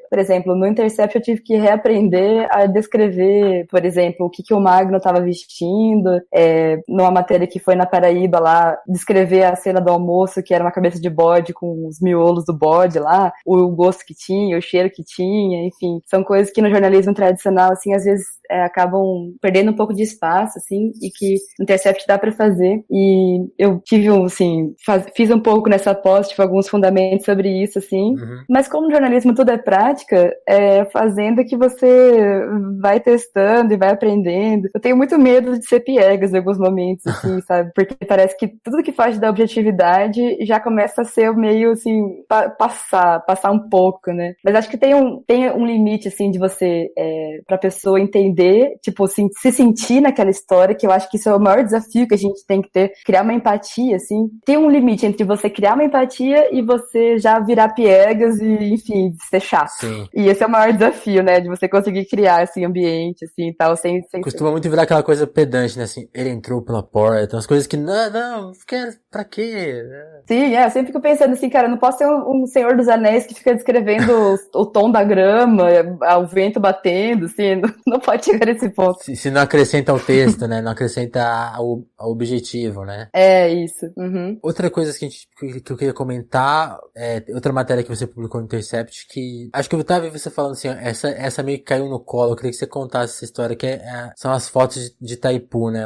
por exemplo, no Intercept eu tive que reaprender a descrever, por exemplo, o que o Magno estava vestindo, numa matéria que foi na Paraíba lá, descrever a cena do almoço, que era uma cabeça de bode com os miolos do bode lá, o gosto que tinha, o cheiro que tinha, enfim, são coisas que no jornalismo tradicional, assim, às vezes acabam perdendo um pouco de espaço, assim, e que no Intercept dá para fazer, e eu tive, assim, fiz um pouco nessa pós, tipo, alguns fundamentos sobre isso, assim, mas como no jornalismo tudo é prática, fazendo que você vai testando e vai aprendendo. Eu tenho muito medo de ser piegas em alguns momentos, assim, sabe, porque parece que tudo que faz da objetividade já começa a ser meio, assim, passar um pouco, né, mas acho que tem um limite, assim, de você, pra pessoa entender, tipo, assim, se sentir naquela história, que eu acho que isso é o maior desafio que a gente tem que ter, criar uma empatia, assim. Tem um limite entre você criar uma empatia e você já virar piegas e, enfim, ser chato. Sim. E esse é o maior desafio, né, de você conseguir criar esse ambiente, assim, e tal, sem Costuma muito virar aquela coisa pedante, né, assim, ele entrou pela porta, umas coisas que, não, pra quê? Sim, eu sempre fico pensando assim, cara, eu não posso ser um Senhor dos Anéis que fica descrevendo o tom da grama, o vento batendo, assim, não pode chegar nesse ponto. Se não acrescenta ao texto, né, não acrescenta ao objetivo, né? Isso. Outra coisa que eu queria comentar, outra matéria que você publicou no Intercept, que acho que eu tava vendo você falando assim, ó, essa meio que caiu no colo, eu queria que você contasse essa história, que são as fotos de Itaipu, né,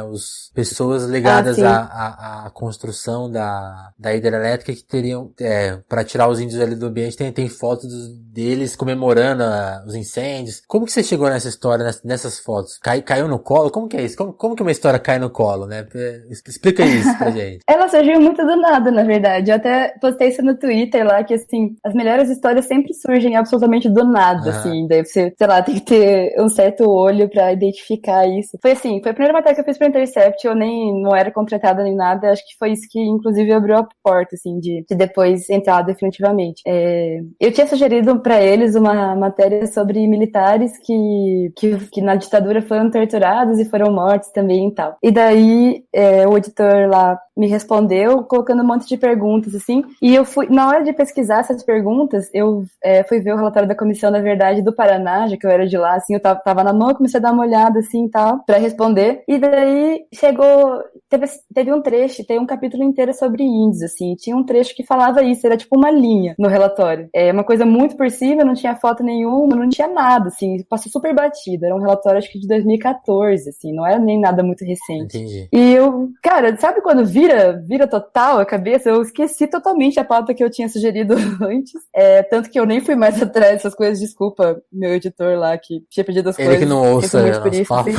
pessoas ligadas à construção da hidrelétrica que teriam, para tirar os índios ali do ambiente, tem fotos deles comemorando os incêndios. Como que você chegou nessa história, nessas fotos? Caiu no colo? Como que é isso? Como que uma história cai no colo, né? Explica isso pra gente. Ela surgiu muito do nada, na verdade. Eu até postei isso no Twitter lá, que assim, as melhores histórias sempre surgem absolutamente do nada, assim. Daí você, sei lá, tem que ter um certo olho pra identificar isso. Foi assim, foi a primeira matéria que eu fiz pro Intercept, eu não era contratada nem nada, acho que foi isso que, inclusive, abriu a porta, assim, de depois entrar definitivamente. Eu tinha sugerido pra eles uma matéria sobre militares que na ditadura foram torturados e foram mortos também e tal. E daí, o editor lá me respondeu colocando um monte de perguntas, assim, e eu fui, na hora de pesquisar essas perguntas, eu fui ver o relatório da Comissão da Verdade do Paraná, já que eu era de lá, assim, eu tava na mão, comecei a dar uma olhada, assim, e tal, pra responder, e daí chegou teve um trecho, tem um capítulo inteiro sobre índios, assim, tinha um trecho que falava isso, era tipo uma linha no relatório. É uma coisa muito por cima, não tinha foto nenhuma, não tinha nada, assim, passou super batido. Era um relatório, acho que de 2014, assim, não era nem nada muito recente. Entendi. E eu, cara, sabe quando vira total a cabeça? Eu esqueci totalmente a pauta que eu tinha sugerido antes. Tanto que eu nem fui mais atrás dessas coisas, desculpa, meu editor lá que tinha pedido as coisas. Ele que não ouça muito por isso, assim.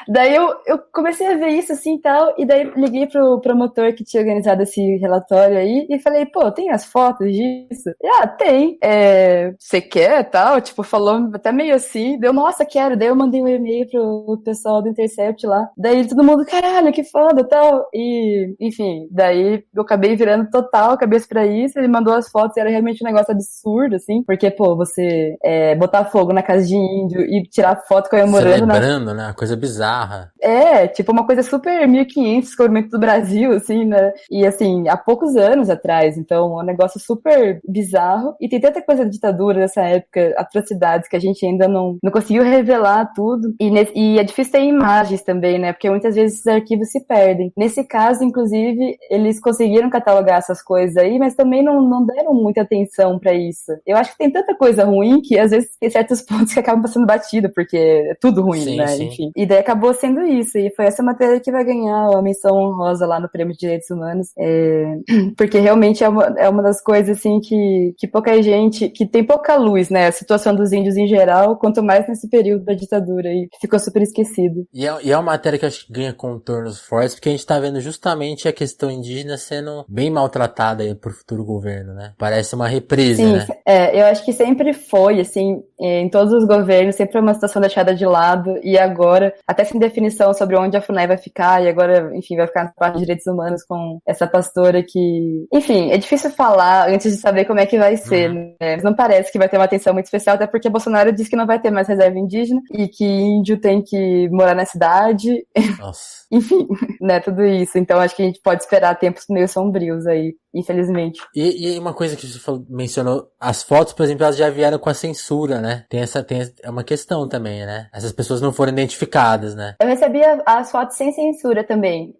Daí eu comecei a ver isso assim e tal, e daí liguei pro promotor que tinha organizado esse relatório aí e falei, pô, tem as fotos disso? E, tem. Você quer tal? Tipo, falou até meio assim. Deu, nossa, quero. Daí eu mandei um e-mail pro pessoal do Intercept lá. Daí todo mundo, caralho, que foda tal. E, enfim, daí eu acabei virando total cabeça pra isso. Ele mandou as fotos e era realmente um negócio absurdo, assim. Porque, pô, você botar fogo na casa de índio e tirar foto comemorando. Celebrando, né? Coisa bizarra. Tipo, uma coisa super 1500, descobrimento do Brasil, assim, né? E, assim, há poucos anos atrás. Então, é um negócio super bizarro. E tem tanta coisa da ditadura nessa época, atrocidades, que a gente ainda não conseguiu revelar tudo. E é difícil ter imagens também, né? Porque muitas vezes esses arquivos se perdem. Nesse caso, inclusive, eles conseguiram catalogar essas coisas aí, mas também não deram muita atenção pra isso. Eu acho que tem tanta coisa ruim que, às vezes, tem certos pontos que acabam passando batido, porque é tudo ruim, sim, né? Sim. Enfim. E daí acabou sendo isso. E foi essa matéria que vai ganhar a menção honrosa lá no Prêmio de Direitos Humanos. Porque realmente é uma das coisas, assim, que pouca gente, que tem pouca luz, né? A situação dos índios em geral, quanto mais nesse período da ditadura aí, que ficou super esquecido. E é uma matéria que eu acho que ganha contornos fortes, porque a gente tá vendo justamente a questão indígena sendo bem maltratada aí pro futuro governo, né? Parece uma reprise, sim, né? Eu acho que sempre foi, assim, em todos os governos, sempre foi uma situação deixada de lado, e agora, até sem definição sobre onde a FUNAI vai ficar, e agora, enfim, vai ficar na parte de direitos humanos com essa pastora que... Enfim, é difícil falar antes de saber como é que vai ser, né? Mas não parece que vai ter uma atenção muito especial, até porque Bolsonaro disse que não vai ter mais reserva indígena, e que índio tem que morar na cidade. Nossa. Enfim, né, tudo isso. Então acho que a gente pode esperar tempos meio sombrios aí, infelizmente. E uma coisa que você mencionou, as fotos, por exemplo, elas já vieram com a censura, né? É uma questão também, né? Essas pessoas não foram identificadas, né? Eu recebi as fotos sem censura também.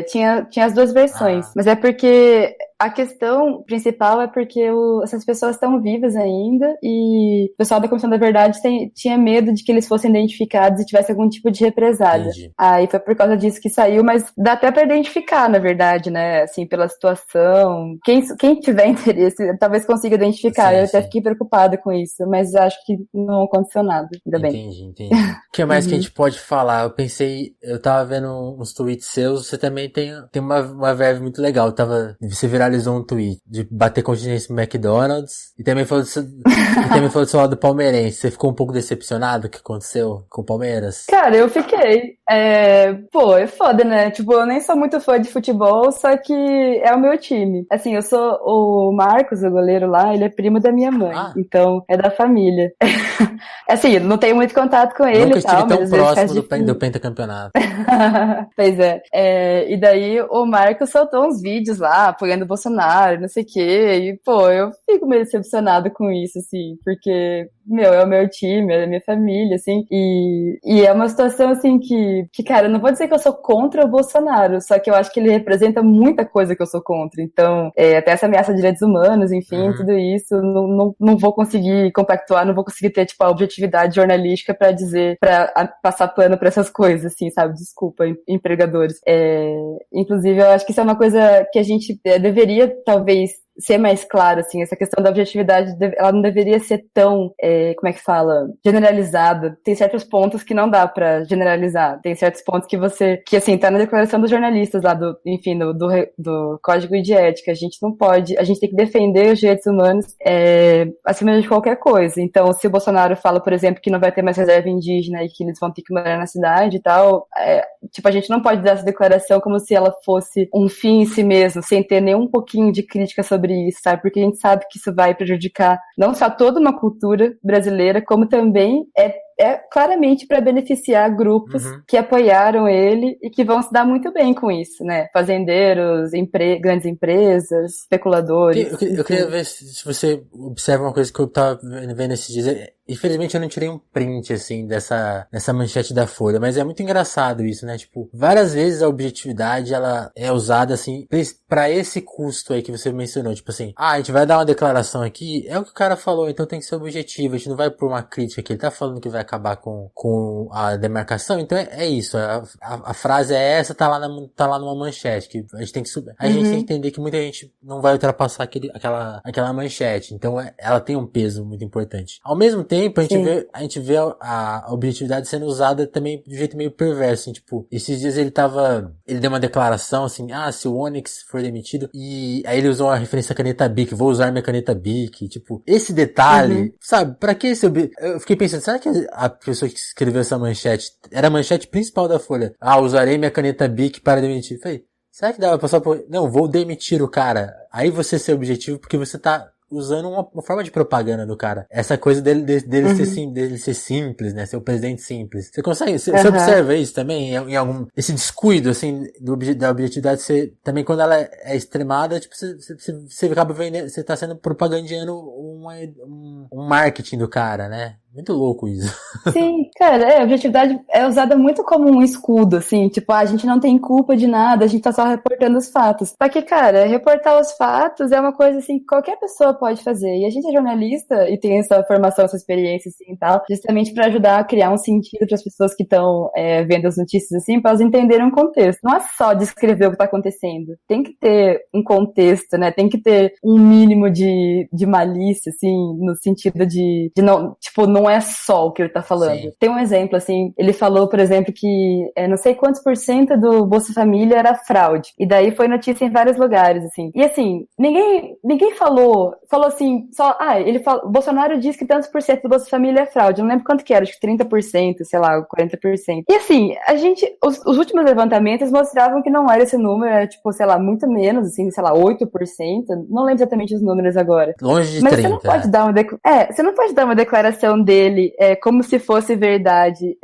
Tinha as duas versões. Mas é porque a questão principal é porque essas pessoas estão vivas ainda e o pessoal da Comissão da Verdade tinha medo de que eles fossem identificados e tivesse algum tipo de represália. Entendi. Aí foi por causa disso que saiu, mas dá até pra identificar, na verdade, né? Assim, pela situação. Quem tiver interesse, talvez consiga identificar. Sim, eu até sim. fiquei preocupada com isso, mas acho que não aconteceu nada. Ainda bem. Entendi. O que mais que a gente pode falar? Eu tava vendo uns tweets seus, você também tem uma verve muito legal. Você viralizou um tweet de bater continência no McDonald's e também falou do seu lado palmeirense. Você ficou um pouco decepcionado com o que aconteceu com o Palmeiras? Cara, eu fiquei. Pô, é foda, né? Tipo, eu nem sou muito fã de futebol, só que é o meu time. Assim, eu sou o Marcos, o goleiro lá, ele é primo da minha mãe. Então, é da família. Assim, não tenho muito contato com ele Nunca e tal, estive tão mas às vezes próximo do pentacampeonato. Pois é. E daí o Marcos soltou uns vídeos lá, apoiando o Bolsonaro, não sei o quê. E, pô, eu fico meio decepcionado com isso, assim, porque, é o meu time, é a minha família, assim. E é uma situação, assim, que, cara, eu não vou dizer que eu sou contra o Bolsonaro, só que eu acho que ele representa muita coisa que eu sou contra. Então, até essa ameaça de direitos humanos, enfim, tudo isso, não vou conseguir compactuar, não vou conseguir ter, tipo, a objetividade jornalística pra dizer, pra passar pano pra essas coisas, assim, sabe? Desculpa, empregadores. Inclusive, eu acho que isso é uma coisa que a gente deveria, talvez, ser mais claro, assim, essa questão da objetividade, ela não deveria ser tão, como é que fala, generalizada. Tem certos pontos que não dá pra generalizar. Tem certos pontos que assim, tá na declaração dos jornalistas lá, enfim, do Código de Ética. A gente não pode, a gente tem que defender os direitos humanos acima de qualquer coisa. Então, se o Bolsonaro fala, por exemplo, que não vai ter mais reserva indígena e que eles vão ter que morar na cidade e tal, tipo, a gente não pode dar essa declaração como se ela fosse um fim em si mesmo, sem ter nenhum pouquinho de crítica sobre isso, sabe? Porque a gente sabe que isso vai prejudicar não só toda uma cultura brasileira, como também é claramente para beneficiar grupos que apoiaram ele e que vão se dar muito bem com isso, né? Fazendeiros, grandes empresas, especuladores. Eu queria ver se você observa uma coisa que eu tava vendo esses dias. Infelizmente eu não tirei um print, assim, dessa manchete da Folha, mas é muito engraçado isso, né? Tipo, várias vezes a objetividade, ela é usada, assim, pra esse custo aí que você mencionou. Tipo assim, a gente vai dar uma declaração aqui, é o que o cara falou, então tem que ser objetivo, a gente não vai por uma crítica que ele tá falando que vai acabar com a demarcação, então é isso, a frase é essa, tá lá numa manchete, que a gente tem que a gente tem que entender que muita gente não vai ultrapassar aquela manchete, então ela tem um peso muito importante. Ao mesmo tempo, a gente vê a objetividade sendo usada também de um jeito meio perverso, assim, tipo, esses dias ele deu uma declaração, assim, se o Onyx for demitido, e aí ele usou uma referência à caneta Bic, vou usar minha caneta Bic, tipo, esse detalhe, sabe, pra que eu fiquei pensando, será que a pessoa que escreveu essa manchete, era a manchete principal da Folha, usarei minha caneta Bic para demitir, falei, será que dava pra passar por, não, vou demitir o cara, aí você ser objetivo porque você tá usando uma forma de propaganda do cara. Essa coisa dele ser simples, né? Ser o presidente simples. Você consegue, você observa isso também em algum, esse descuido, assim, da objetividade ser, também quando ela é extremada, tipo, você acaba vendendo, você tá sendo propagandeando um marketing do cara, né? Muito louco isso. Sim, cara, a objetividade é usada muito como um escudo, assim, tipo, a gente não tem culpa de nada, a gente tá só reportando os fatos. Só que, cara, reportar os fatos é uma coisa, assim, que qualquer pessoa pode fazer. E a gente é jornalista e tem essa formação, essa experiência, assim, e tal, justamente pra ajudar a criar um sentido pras pessoas que estão vendo as notícias, assim, pra elas entenderem um contexto. Não é só descrever o que tá acontecendo. Tem que ter um contexto, né? Tem que ter um mínimo de malícia, assim, no sentido de não, tipo, não é só o que ele tá falando. Sim. Tem um exemplo, assim, ele falou, por exemplo, que não sei quantos % do Bolsa Família era fraude. E daí foi notícia em vários lugares, assim. E assim, ninguém falou assim, só, ele falou, Bolsonaro disse que tantos % do Bolsa Família é fraude. Eu não lembro quanto que era, acho que 30%, sei lá, 40%. E assim, os últimos levantamentos mostravam que não era esse número, era tipo, sei lá, muito menos, assim, sei lá, 8%. Não lembro exatamente os números agora. Longe de Mas 30. Você não pode dar você não pode dar uma declaração dele como se fosse verdade.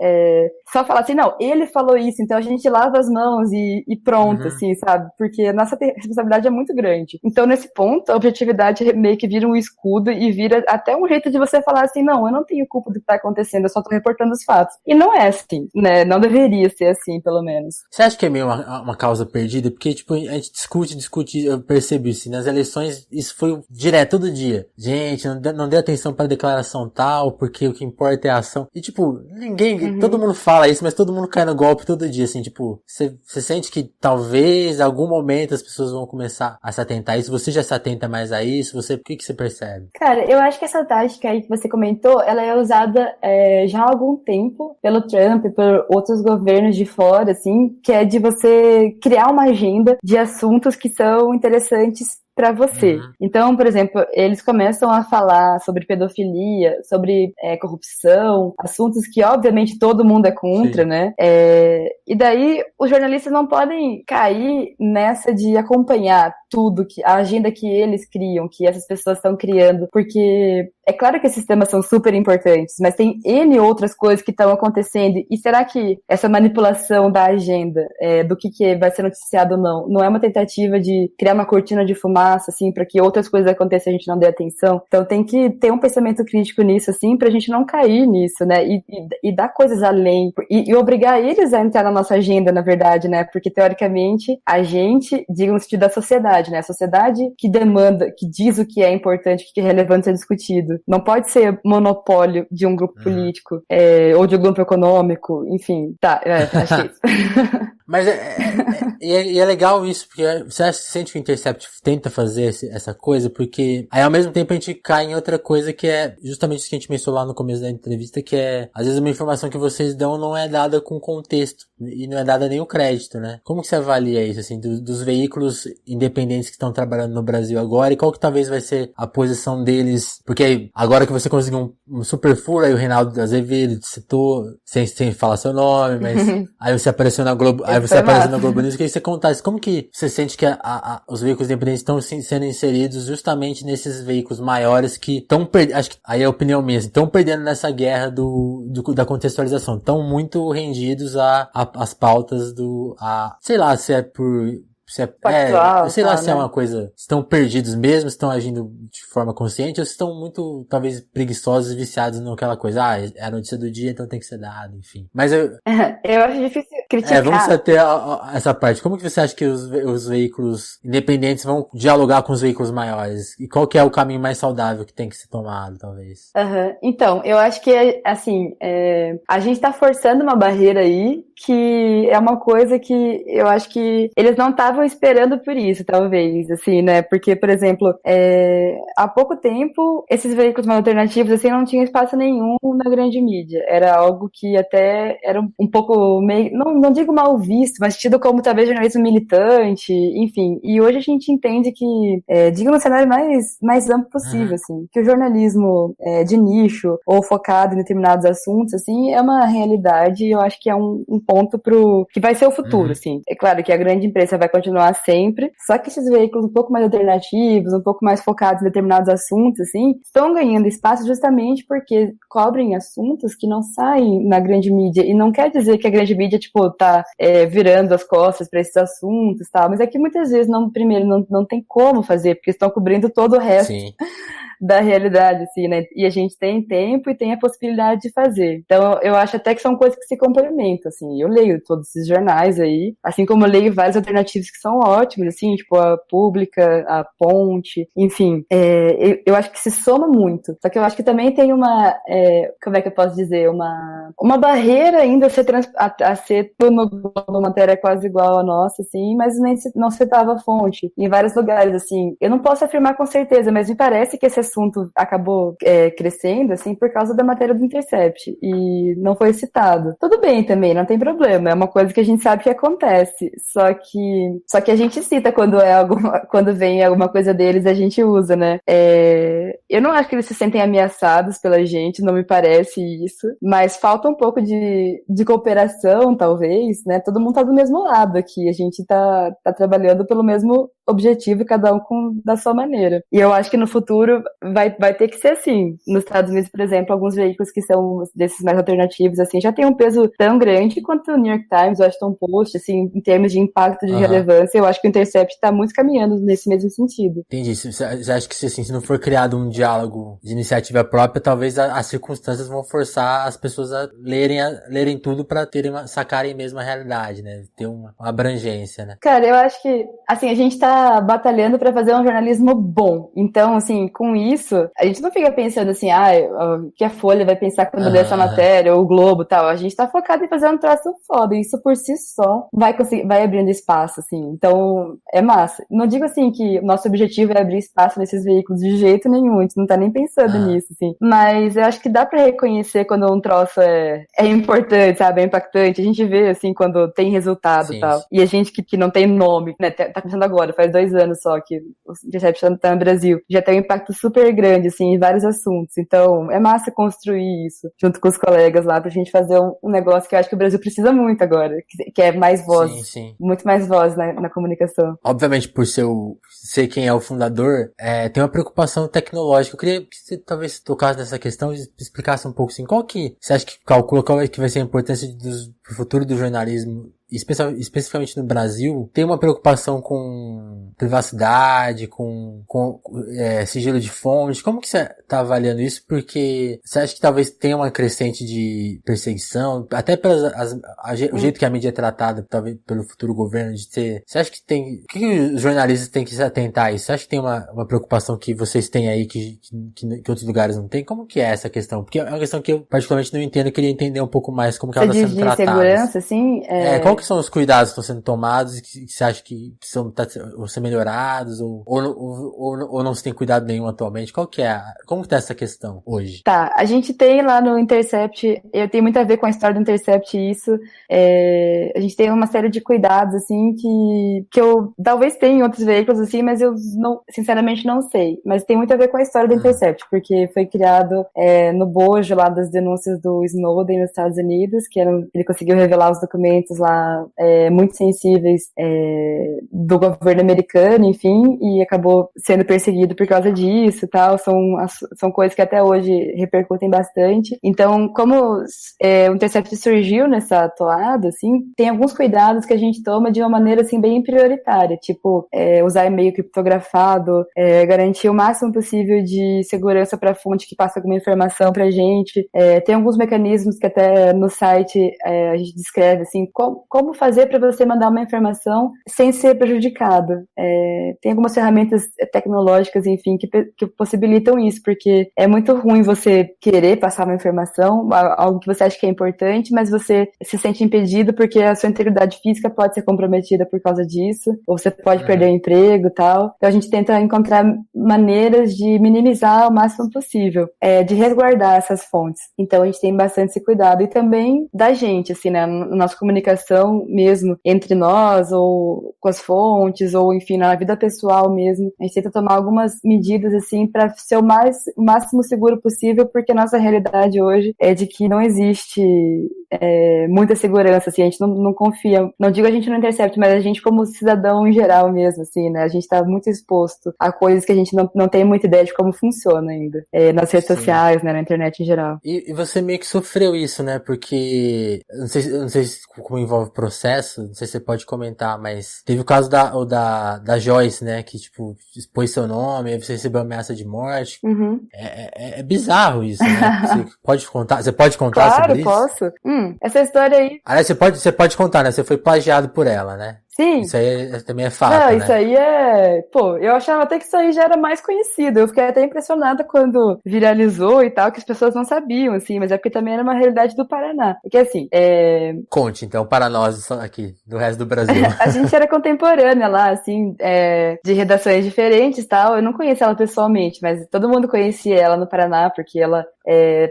Só falar assim, não, ele falou isso, então a gente lava as mãos e pronto, assim, sabe? Porque a nossa responsabilidade é muito grande. Então, nesse ponto, a objetividade meio que vira um escudo e vira até um jeito de você falar assim, não, eu não tenho culpa do que tá acontecendo, eu só tô reportando os fatos. E não é assim, né? Não deveria ser assim, pelo menos. Você acha que é meio uma causa perdida? Porque, tipo, a gente discute, eu percebi, assim, nas eleições, isso foi direto, todo dia. Gente, não dê atenção pra declaração tal, porque o que importa é a ação. E, tipo, todo mundo fala isso, mas todo mundo cai no golpe todo dia, assim, tipo, você sente que talvez, em algum momento, as pessoas vão começar a se atentar a isso, você já se atenta mais a isso, o que você percebe? Cara, eu acho que essa tática aí que você comentou, ela é usada já há algum tempo pelo Trump, por outros governos de fora, assim, que é de você criar uma agenda de assuntos que são interessantes para você. Então, por exemplo, eles começam a falar sobre pedofilia, sobre corrupção, assuntos que, obviamente, todo mundo é contra, Sim. né? E daí, os jornalistas não podem cair nessa de acompanhar tudo, a agenda que eles criam, que essas pessoas estão criando, porque é claro que esses temas são super importantes, mas tem N outras coisas que estão acontecendo, e será que essa manipulação da agenda, do que vai ser noticiado ou não é uma tentativa de criar uma cortina de fumaça, assim, para que outras coisas aconteçam e a gente não dê atenção? Então tem que ter um pensamento crítico nisso, assim, pra gente não cair nisso, né, e dar coisas além, e obrigar eles a entrar na nossa agenda, na verdade, né, porque teoricamente a gente, diga no sentido da sociedade, né? A sociedade que demanda, que diz o que é importante, o que é relevante ser discutido. Não pode ser monopólio de um grupo político, ou de um grupo econômico, enfim. Tá, acho que é isso. Mas é legal isso, porque você sente que o Intercept tenta fazer essa coisa, porque aí ao mesmo tempo a gente cai em outra coisa que é justamente isso que a gente mencionou lá no começo da entrevista, que é, às vezes uma informação que vocês dão não é dada com contexto, e não é dada nem o crédito, né? Como que você avalia isso, assim, dos veículos independentes que estão trabalhando no Brasil agora, e qual que talvez vai ser a posição deles, porque agora que você conseguiu um super furo, aí o Reinaldo Azevedo te citou, sem falar seu nome, mas aí você apareceu na Globo, você apareceu na Globo News, que aí você contasse como que você sente que os veículos independentes estão sendo inseridos justamente nesses veículos maiores que estão perdendo, acho que aí é a opinião minha, estão perdendo nessa guerra da contextualização, estão muito rendidos às pautas sei lá, se é por factual, eu sei lá tá, se né? é uma coisa, estão perdidos mesmo, estão agindo de forma consciente, ou se estão muito, talvez, preguiçosos e viciados naquela coisa, é a notícia do dia, então tem que ser dado, enfim. Mas Eu acho difícil vamos criticar. até essa parte. Como que você acha que os veículos independentes vão dialogar com os veículos maiores? E qual que é o caminho mais saudável que tem que ser tomado, talvez? Então, eu acho que, assim, a gente tá forçando uma barreira aí que é uma coisa que eu acho que eles não estavam esperando por isso, talvez, assim, né? Porque, por exemplo, há pouco tempo, esses veículos mais alternativos, assim, não tinham espaço nenhum na grande mídia. Era algo que até era um pouco meio, não digo mal visto, mas tido como talvez jornalismo militante, enfim. E hoje a gente entende que, diga no cenário mais amplo possível, assim, que o jornalismo de nicho ou focado em determinados assuntos, assim, é uma realidade e eu acho que é um ponto que vai ser o futuro, assim. É claro que a grande imprensa vai continuar sempre, só que esses veículos um pouco mais alternativos, um pouco mais focados em determinados assuntos, assim, estão ganhando espaço justamente porque cobrem assuntos que não saem na grande mídia. E não quer dizer que a grande mídia, tipo, tá virando as costas para esses assuntos e tal, mas é que muitas vezes, primeiro, não tem como fazer, porque estão cobrindo todo o resto. Sim. Da realidade, assim, né? E a gente tem tempo e tem a possibilidade de fazer. Então, eu acho até que são coisas que se complementam, assim. Eu leio todos esses jornais aí, assim como eu leio vários alternativos que são ótimos, assim, tipo a Pública, a Ponte, enfim. Eu acho que se soma muito. Só que eu acho que também tem como é que eu posso dizer? Uma barreira ainda a ser no Globo matéria quase igual a nossa, assim, mas nem não citava a fonte. Em vários lugares, assim. Eu não posso afirmar com certeza, mas me parece que esse assunto acabou crescendo, assim, por causa da matéria do Intercept, e não foi citado. Tudo bem também, não tem problema, é uma coisa que a gente sabe que acontece, só que a gente cita quando vem alguma coisa deles, a gente usa, né? Eu não acho que eles se sentem ameaçados pela gente, não me parece isso, mas falta um pouco de cooperação, talvez, né? Todo mundo tá do mesmo lado aqui, a gente tá trabalhando pelo mesmo objetivo, cada um da sua maneira. E eu acho que no futuro vai ter que ser assim. Nos Estados Unidos, por exemplo, alguns veículos que são desses mais alternativos, assim, já tem um peso tão grande quanto o New York Times, o Washington Post, assim, em termos de impacto, de relevância. Eu acho que o Intercept está muito caminhando nesse mesmo sentido. Entendi. Você acha que assim, se não for criado um diálogo de iniciativa própria, talvez as circunstâncias vão forçar as pessoas a lerem tudo para sacarem mesmo a realidade, né? Ter uma abrangência, né? Cara, eu acho que, assim, a gente tá batalhando para fazer um jornalismo bom. Então, assim, com isso, a gente não fica pensando assim, o que a Folha vai pensar quando ler essa matéria, ou o Globo e tal. A gente tá focado em fazer um troço foda. E isso por si só vai abrindo espaço, assim. Então, é massa. Não digo assim que o nosso objetivo é abrir espaço nesses veículos de jeito nenhum. A gente não tá nem pensando nisso, assim. Mas eu acho que dá pra reconhecer quando um troço é importante, sabe? É impactante. A gente vê, assim, quando tem resultado e tal. E a gente que não tem nome, né? Tá começando agora, faz 2 anos só que o Intercept tá no Brasil. Já tem um impacto super grande, assim, em vários assuntos. Então, é massa construir isso junto com os colegas lá pra gente fazer um negócio que eu acho que o Brasil precisa muito agora, que é mais voz. Sim. Muito mais voz na comunicação. Obviamente, por ser quem é o fundador, tem uma preocupação tecnológica. Eu queria que você talvez tocasse nessa questão e explicasse um pouco assim, qual que você acha que calcula qual é que vai ser a importância pro futuro do jornalismo, especificamente no Brasil, tem uma preocupação com privacidade, com sigilo de fonte. Como que você está avaliando isso? Porque você acha que talvez tenha uma crescente de perseguição, até o jeito que a mídia é tratada, talvez pelo futuro governo, de ter... Você acha que tem... O que os jornalistas têm que se atentar a isso? Você acha que tem uma preocupação que vocês têm aí que outros lugares não têm? Como que é essa questão? Porque é uma questão que eu particularmente não entendo, eu queria entender um pouco mais como que ela está sendo tratada. Segurança, assim? Qual que são os cuidados que estão sendo tomados e que você acha que precisam ser melhorados ou não se tem cuidado nenhum atualmente? Como que tá essa questão hoje? Tá, a gente tem lá no Intercept, eu tenho muito a ver com a história do Intercept isso, a gente tem uma série de cuidados, assim, que eu talvez tenha em outros veículos, assim, mas eu sinceramente não sei, mas tem muito a ver com a história do Intercept, porque foi criado no bojo lá das denúncias do Snowden nos Estados Unidos, que ele conseguiu revelar os documentos lá lá muito sensíveis do governo americano, enfim, e acabou sendo perseguido por causa disso e tal. São coisas que até hoje repercutem bastante. Então, como o Intercept surgiu nessa toada, assim, tem alguns cuidados que a gente toma de uma maneira, assim, bem prioritária, tipo, usar e-mail criptografado, garantir o máximo possível de segurança para a fonte que passa alguma informação pra gente. Tem alguns mecanismos que até no site a gente descreve, assim, como fazer para você mandar uma informação sem ser prejudicado. Tem algumas ferramentas tecnológicas, enfim, que possibilitam isso, porque é muito ruim você querer passar uma informação, algo que você acha que é importante, mas você se sente impedido porque a sua integridade física pode ser comprometida por causa disso, ou você pode perder o emprego e tal. Então a gente tenta encontrar maneiras de minimizar o máximo possível, de resguardar essas fontes. Então a gente tem bastante esse cuidado. E também da gente, assim, né, na nossa comunicação mesmo, entre nós, ou com as fontes, ou enfim, na vida pessoal mesmo, a gente tenta tomar algumas medidas, assim, para ser o máximo seguro possível, porque a nossa realidade hoje é de que não existe muita segurança, assim, a gente não confia, não digo a gente no Intercept, mas a gente como cidadão em geral mesmo, assim, né, a gente tá muito exposto a coisas que a gente não tem muita ideia de como funciona ainda, nas redes sociais, né, na internet em geral. E você meio que sofreu isso, né, porque, não sei como envolve o processo, não sei se você pode comentar, mas teve o caso da Joyce, né, que, tipo, expôs seu nome, aí você recebeu ameaça de morte. Uhum. É bizarro isso, né? Você pode contar Claro, sobre isso? Claro, posso. Essa história aí... Aliás, você pode contar, né? Você foi plagiado por ela, né? Sim. Isso aí também é fato, não, né? Isso aí Pô, eu achava até que isso aí já era mais conhecido. Eu fiquei até impressionada quando viralizou e tal, que as pessoas não sabiam, assim, mas é porque também era uma realidade do Paraná. Porque, assim, Conte, então, para nós aqui, do resto do Brasil. A gente era contemporânea lá, assim, de redações diferentes e tal. Eu não conhecia ela pessoalmente, mas todo mundo conhecia ela no Paraná, porque ela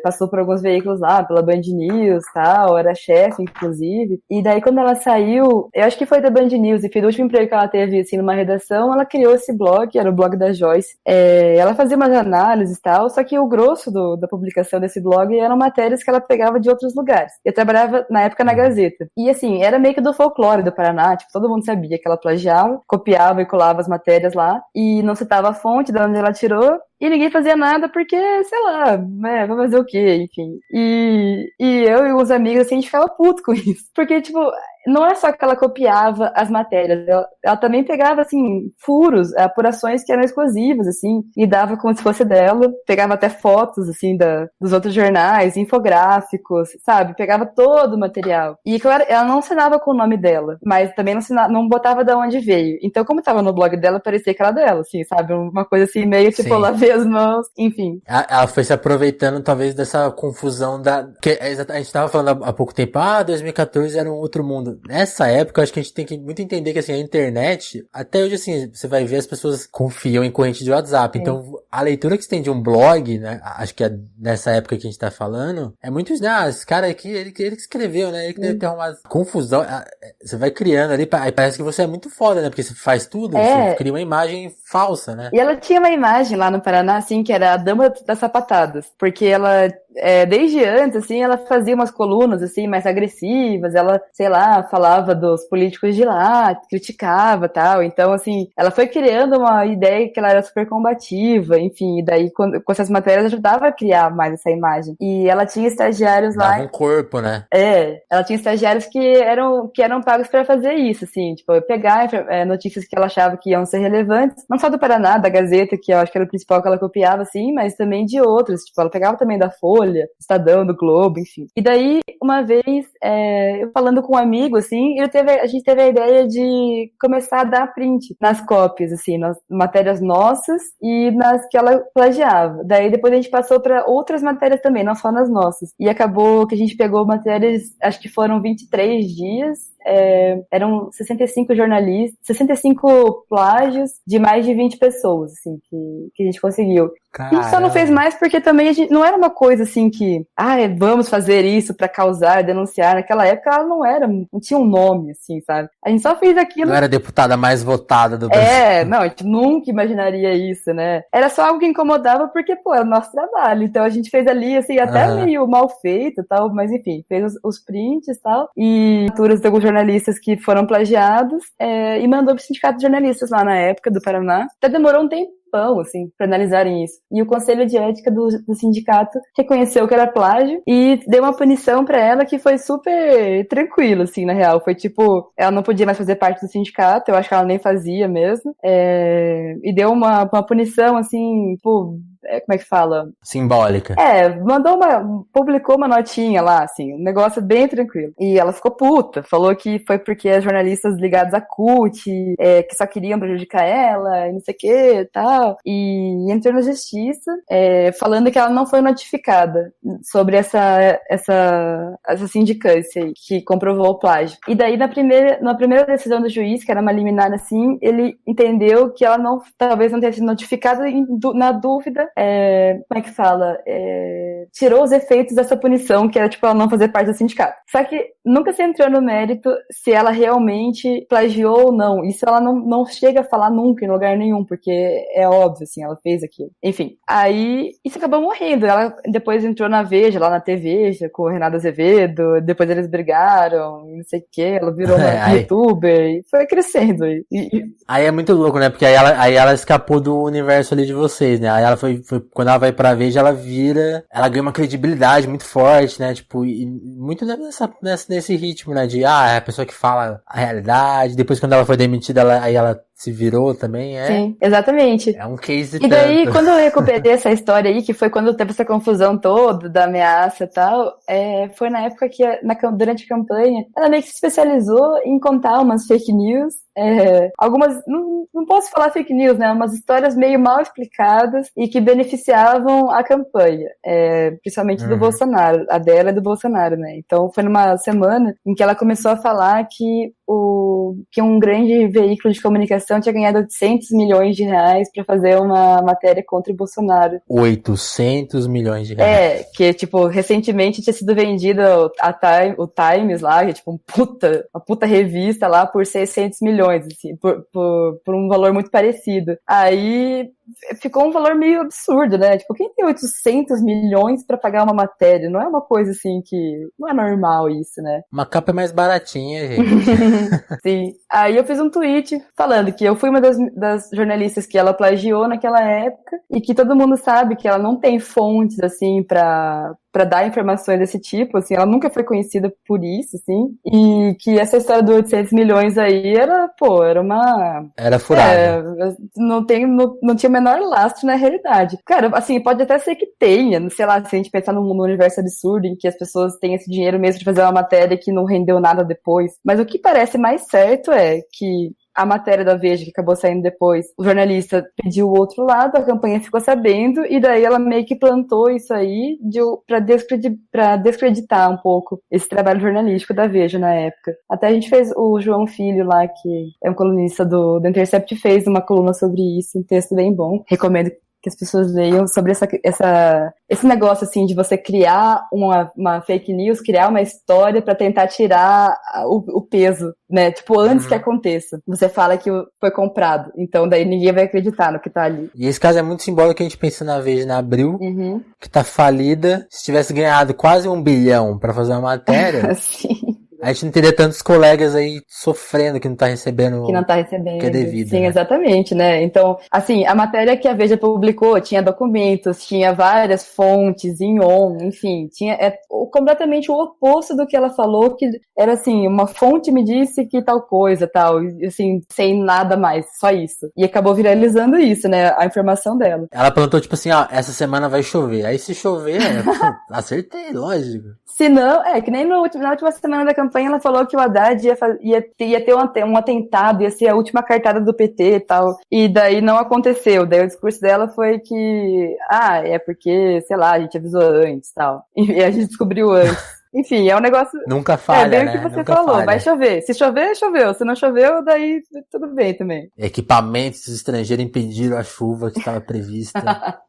passou por alguns veículos lá, pela Band News e tal, era chefe, inclusive. E daí, quando ela saiu, eu acho que foi da Band News, enfim, do último emprego que ela teve, assim, numa redação, ela criou esse blog, era o blog da Joyce. Ela fazia umas análises e tal, só que o grosso da publicação desse blog eram matérias que ela pegava de outros lugares. Eu trabalhava, na época, na Gazeta. E, assim, era meio que do folclore do Paraná, tipo, todo mundo sabia que ela plagiava, copiava e colava as matérias lá, e não citava a fonte de onde ela tirou, e ninguém fazia nada porque, sei lá, né, vai fazer o quê, enfim. E eu e os amigos, assim, a gente ficava puto com isso. Porque, tipo, não é só que ela copiava as matérias, ela também pegava, assim, furos, apurações que eram exclusivas, assim, e dava como se fosse dela, pegava até fotos, assim, dos outros jornais, infográficos, sabe? Pegava todo o material. E, claro, ela não assinava com o nome dela, mas também não botava de onde veio. Então, como tava no blog dela, parecia que era dela, assim, sabe? Uma coisa assim, meio tipo, lavei as mãos, enfim. Ela foi se aproveitando, talvez, dessa confusão que a gente tava falando há pouco tempo, 2014 era um outro mundo. Nessa época, eu acho que a gente tem que muito entender que, assim, a internet, até hoje, assim, você vai ver as pessoas confiam em corrente de WhatsApp. Então, a leitura que você tem de um blog, né, acho que nessa época que a gente tá falando, é muito, esse cara aqui, ele que escreveu, né, ele que deve ter uma confusão. Você vai criando ali, aí parece que você é muito foda, né, porque você faz tudo, você cria uma imagem falsa, né. E ela tinha uma imagem lá no Paraná, assim, que era a Dama das Sapatadas, porque ela... desde antes, assim, ela fazia umas colunas, assim, mais agressivas, ela, sei lá, falava dos políticos de lá, criticava, tal, então, assim, ela foi criando uma ideia que ela era super combativa, enfim, e daí, com essas matérias, ajudava a criar mais essa imagem, e ela tinha estagiários lá... Dava um corpo, né? Ela tinha estagiários que eram pagos pra fazer isso, assim, tipo, pegar notícias que ela achava que iam ser relevantes, não só do Paraná, da Gazeta, que eu acho que era o principal que ela copiava, assim, mas também de outros, tipo, ela pegava também da Folha, Estadão, do Globo, enfim. E daí, uma vez, eu falando com um amigo, assim, a gente teve a ideia de começar a dar print nas cópias, assim, nas matérias nossas e nas que ela plagiava. Daí, depois a gente passou para outras matérias também, não só nas nossas. E acabou que a gente pegou matérias, acho que foram 23 dias, eram 65 jornalistas, 65 plágios de mais de 20 pessoas, assim, que a gente conseguiu. A gente só não fez mais porque também não era uma coisa assim que, vamos fazer isso pra causar, denunciar. Naquela época ela não tinha um nome, assim, sabe? A gente só fez aquilo. Não era a deputada mais votada do Brasil. Não, a gente nunca imaginaria isso, né? Era só algo que incomodava porque, era o nosso trabalho. Então a gente fez ali, assim, até meio mal feito e tal, mas enfim, fez os prints e tal, e de alguns jornalistas que foram plagiados, e mandou pro sindicato de jornalistas lá na época do Paraná. Até demorou um tempo, assim, pra analisarem isso. E o Conselho de Ética do sindicato reconheceu que era plágio e deu uma punição pra ela que foi super tranquila, assim, na real. Foi tipo, ela não podia mais fazer parte do sindicato, eu acho que ela nem fazia mesmo. E deu uma punição, assim, como é que fala? Simbólica. Publicou uma notinha lá, assim, um negócio bem tranquilo. E ela ficou puta, falou que foi porque as jornalistas ligadas à CUT, que só queriam prejudicar ela, e não sei o que e tal. E entrou na justiça, falando que ela não foi notificada sobre essa sindicância aí, que comprovou o plágio. E daí, na primeira decisão do juiz, que era uma liminar assim, ele entendeu que ela talvez não tenha sido notificada na dúvida, como é que fala? Tirou os efeitos dessa punição, que era tipo ela não fazer parte do sindicato. Só que nunca se entrou no mérito se ela realmente plagiou ou não. Isso ela não chega a falar nunca em lugar nenhum, porque é óbvio, assim, ela fez aquilo. Enfim, aí isso acabou morrendo. Ela depois entrou na Veja, lá na TV, com o Renato Azevedo, depois eles brigaram, não sei o que, ela virou uma youtuber, e foi crescendo. Aí é muito louco, né? Porque aí ela escapou do universo ali de vocês, né? Aí ela foi quando ela vai pra Veja, ela ganha uma credibilidade muito forte, né? Tipo, e muito nesse ritmo, né? De, é a pessoa que fala a realidade. Depois, quando ela foi demitida, aí ela se virou também, Sim, exatamente. É um case E daí, quando eu recuperei essa história aí, que foi quando teve essa confusão toda, da ameaça e tal, foi na época que, durante a campanha, ela meio que se especializou em contar umas fake news, algumas, não posso falar fake news, né, umas histórias meio mal explicadas e que beneficiavam a campanha, principalmente do Bolsonaro, a dela e do Bolsonaro, né. Então, foi numa semana em que ela começou a falar que um grande veículo de comunicação tinha ganhado 800 milhões de reais pra fazer uma matéria contra o Bolsonaro. 800 milhões de reais. Que, tipo, recentemente tinha sido vendido o Times lá, que é tipo uma puta revista lá, por 600 milhões, assim, por um valor muito parecido. Aí ficou um valor meio absurdo, né? Tipo, quem tem 800 milhões pra pagar uma matéria? Não é uma coisa assim que... Não é normal isso, né? Uma capa é mais baratinha, gente. Sim. Aí eu fiz um tweet falando que eu fui uma das jornalistas que ela plagiou naquela época e que todo mundo sabe que ela não tem fontes, assim, pra dar informações desse tipo, assim, ela nunca foi conhecida por isso, assim, e que essa história do 800 milhões aí era uma... Era furada. Não tinha o menor lastro na realidade. Cara, assim, pode até ser que tenha, sei lá, se a gente pensar num universo absurdo em que as pessoas têm esse dinheiro mesmo de fazer uma matéria que não rendeu nada depois, mas o que parece mais certo é que a matéria da Veja, que acabou saindo depois, o jornalista pediu o outro lado, a campanha ficou sabendo, e daí ela meio que plantou isso aí pra descreditar um pouco esse trabalho jornalístico da Veja na época. Até a gente fez, o João Filho lá, que é um colunista do Intercept, fez uma coluna sobre isso, um texto bem bom. Recomendo que as pessoas leiam sobre esse negócio, assim, de você criar uma fake news, criar uma história pra tentar tirar o peso, né? Tipo, antes que aconteça. Você fala que foi comprado, então daí ninguém vai acreditar no que tá ali. E esse caso é muito simbólico, que a gente pensa na Veja, na Abril, que tá falida. Se tivesse ganhado quase 1 bilhão pra fazer uma matéria... Sim. A gente não teria tantos colegas aí sofrendo que não tá recebendo o que é devido. Sim, né? Exatamente, né? Então, assim, a matéria que a Veja publicou tinha documentos, tinha várias fontes, enfim, tinha completamente o oposto do que ela falou, que era assim, uma fonte me disse que tal coisa, tal, e, assim, sem nada mais, só isso. E acabou viralizando isso, né? A informação dela. Ela plantou, tipo assim, essa semana vai chover. Aí se chover, acertei, lógico. Se não, que nem na última semana da campanha ela falou que o Haddad ia ter um atentado, ia ser a última cartada do PT e tal, e daí não aconteceu. Daí o discurso dela foi que, é porque, sei lá, a gente avisou antes e tal, e a gente descobriu antes. Enfim, é um negócio... Nunca falha, bem o que você falou, falha. Vai chover. Se chover, choveu. Se não choveu, daí tudo bem também. Equipamentos estrangeiros impediram a chuva que estava prevista.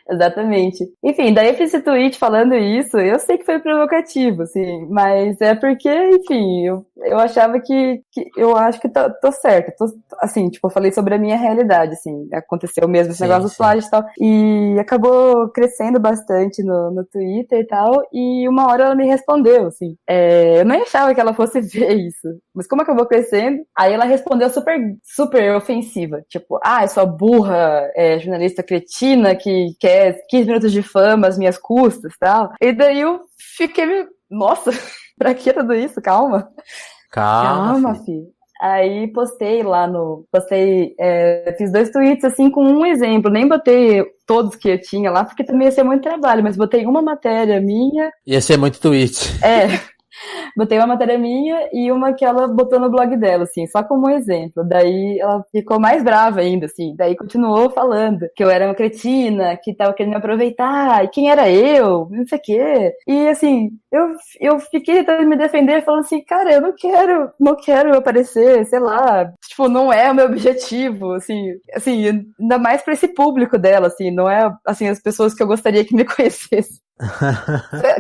Exatamente. Enfim, daí eu fiz esse tweet falando isso, eu sei que foi provocativo, assim, mas é porque, enfim, eu achava que eu acho que tô certa, assim, tipo, eu falei sobre a minha realidade, assim, aconteceu mesmo esse negócio dos plágios e tal, e acabou crescendo bastante no Twitter e tal, e uma hora ela me respondeu, assim, eu nem achava que ela fosse ver isso, mas como acabou crescendo, aí ela respondeu super, super ofensiva, tipo, sua burra, jornalista cretina que quer 15 minutos de fama às minhas custas e tal. E daí eu fiquei, nossa, pra que tudo isso? Calma. Calma, filho. Aí fiz 2 tweets assim com um exemplo, nem botei todos que eu tinha lá, porque também ia ser muito trabalho, mas botei uma matéria minha. Ia ser muito tweet. Botei uma matéria minha e uma que ela botou no blog dela, assim, só como um exemplo. Daí ela ficou mais brava ainda, assim. Daí continuou falando que eu era uma cretina, que tava querendo me aproveitar, e quem era eu, não sei o quê. E, assim, eu fiquei tentando me defender, falando assim, cara, eu não quero aparecer, sei lá. Tipo, não é o meu objetivo, assim, ainda mais pra esse público dela, assim, não é, assim, as pessoas que eu gostaria que me conhecessem.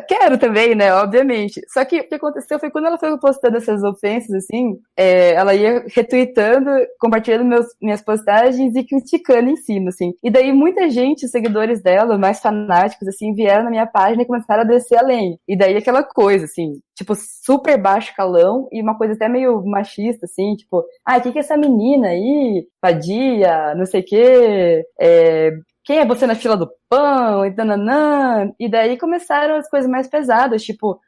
Quero também, né, obviamente. Só que o que aconteceu foi quando ela foi postando essas ofensas, assim, ela ia retweetando, compartilhando minhas postagens e criticando em cima, assim. E daí muita gente, seguidores dela, mais fanáticos, assim, vieram na minha página e começaram a descer a lenha. E daí aquela coisa, assim, tipo, super baixo calão e uma coisa até meio machista, assim, tipo, o que é essa menina aí? Vadia, não sei o quê, quem é você na fila do pão? E dananã. E daí começaram as coisas mais pesadas, tipo,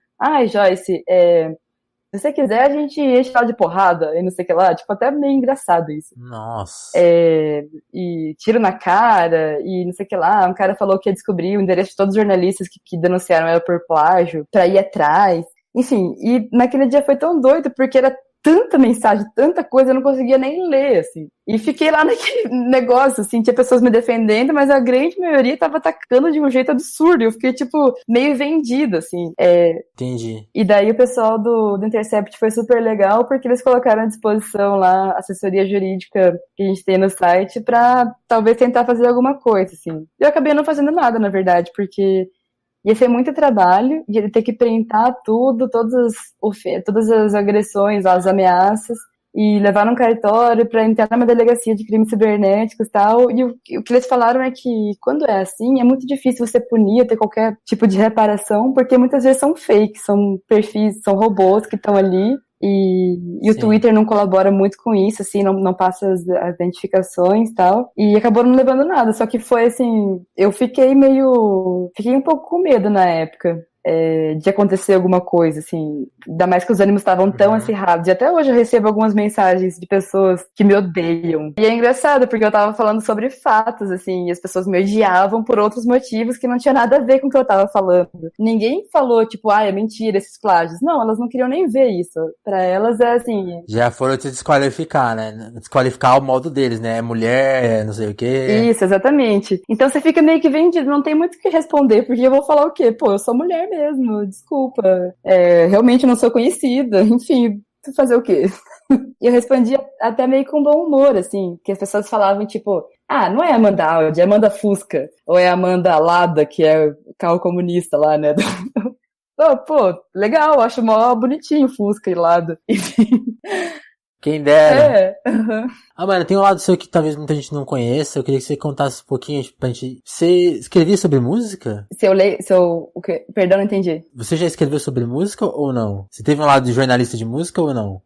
Joyce, se você quiser, a gente enche ela de porrada e não sei o que lá. Tipo, até meio engraçado isso. Nossa. E tiro na cara e não sei o que lá. Um cara falou que ia descobrir o endereço de todos os jornalistas que denunciaram ela por plágio pra ir atrás. Enfim, e naquele dia foi tão doido, porque era tanta mensagem, tanta coisa, eu não conseguia nem ler, assim. E fiquei lá naquele negócio, assim, tinha pessoas me defendendo, mas a grande maioria tava atacando de um jeito absurdo. Eu fiquei, tipo, meio vendida, assim. Entendi. E daí o pessoal do Intercept foi super legal, porque eles colocaram à disposição lá a assessoria jurídica que a gente tem no site pra talvez tentar fazer alguma coisa, assim. Eu acabei não fazendo nada, na verdade, porque ia ser muito trabalho, ia ter que printar tudo, todas as agressões, as ameaças, e levar num cartório para entrar numa delegacia de crimes cibernéticos e tal. E o que eles falaram é que, quando é assim, é muito difícil você punir, ter qualquer tipo de reparação, porque muitas vezes são fakes, são perfis, são robôs que estão ali. E o Twitter não colabora muito com isso, assim, não passa as identificações e tal. E acabou não levando nada. Só que foi assim, eu fiquei um pouco com medo na época. De acontecer alguma coisa, assim, ainda mais que os ânimos estavam tão acirrados, e até hoje eu recebo algumas mensagens de pessoas que me odeiam, e é engraçado, porque eu tava falando sobre fatos, assim, e as pessoas me odiavam por outros motivos que não tinha nada a ver com o que eu tava falando. Ninguém falou, tipo, é mentira esses plágios, não, elas não queriam nem ver isso, pra elas é assim... Já foram te desqualificar, né, desqualificar o modo deles, né, mulher, não sei o quê. Isso, exatamente. Então você fica meio que vendido, não tem muito o que responder, porque eu vou falar o quê? Pô, eu sou mulher mesmo, desculpa. Realmente não sou conhecida, enfim, fazer o quê? E eu respondi até meio com bom humor, assim, que as pessoas falavam, tipo, não é Amanda Audi, é Amanda Fusca, ou é Amanda Lada, que é o carro comunista lá, né? Pô, legal, acho mó bonitinho Fusca e Lada, enfim. Quem dera. Mano, tem um lado seu que talvez muita gente não conheça. Eu queria que você contasse um pouquinho pra gente. Você escrevia sobre música? O quê? Perdão, não entendi. Você já escreveu sobre música ou não? Você teve um lado de jornalista de música ou não?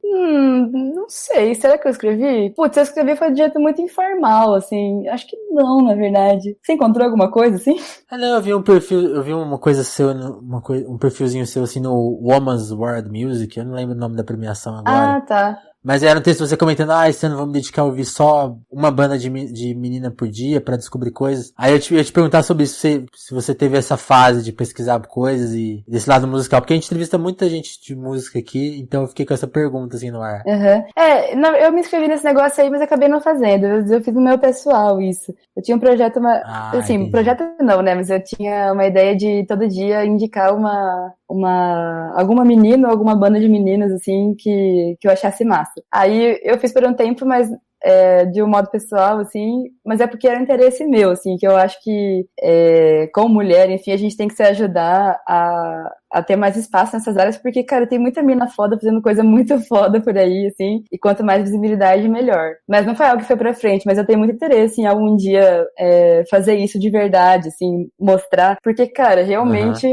Não sei. Será que eu escrevi? Putz, eu escrevi foi de jeito muito informal, assim. Acho que não, na verdade. Você encontrou alguma coisa, assim? Não, eu vi um perfil, eu vi uma coisa seu, um perfilzinho seu, assim, no Woman's World Music. Eu não lembro o nome da premiação agora. Tá. Mas era um texto você comentando, esse ano vou me dedicar a ouvir só uma banda de menina por dia pra descobrir coisas. Aí eu ia te perguntar sobre isso, se você teve essa fase de pesquisar coisas e desse lado musical, porque a gente entrevista muita gente de música aqui, então eu fiquei com essa pergunta assim no ar. Não, eu me inscrevi nesse negócio aí, mas acabei não fazendo. Eu fiz no meu pessoal isso. Eu tinha um projeto, entendi. projeto não, né, mas eu tinha uma ideia de todo dia indicar alguma menina ou alguma banda de meninas, assim, que eu achasse massa. Aí eu fiz por um tempo, mas de um modo pessoal, assim, mas é porque era um interesse meu, assim, que eu acho que, como mulher, enfim, a gente tem que se ajudar a ter mais espaço nessas áreas, porque, cara, tem muita mina foda fazendo coisa muito foda por aí, assim, e quanto mais visibilidade, melhor. Mas não foi algo que foi pra frente, mas eu tenho muito interesse em algum dia fazer isso de verdade, assim, mostrar, porque, cara, realmente...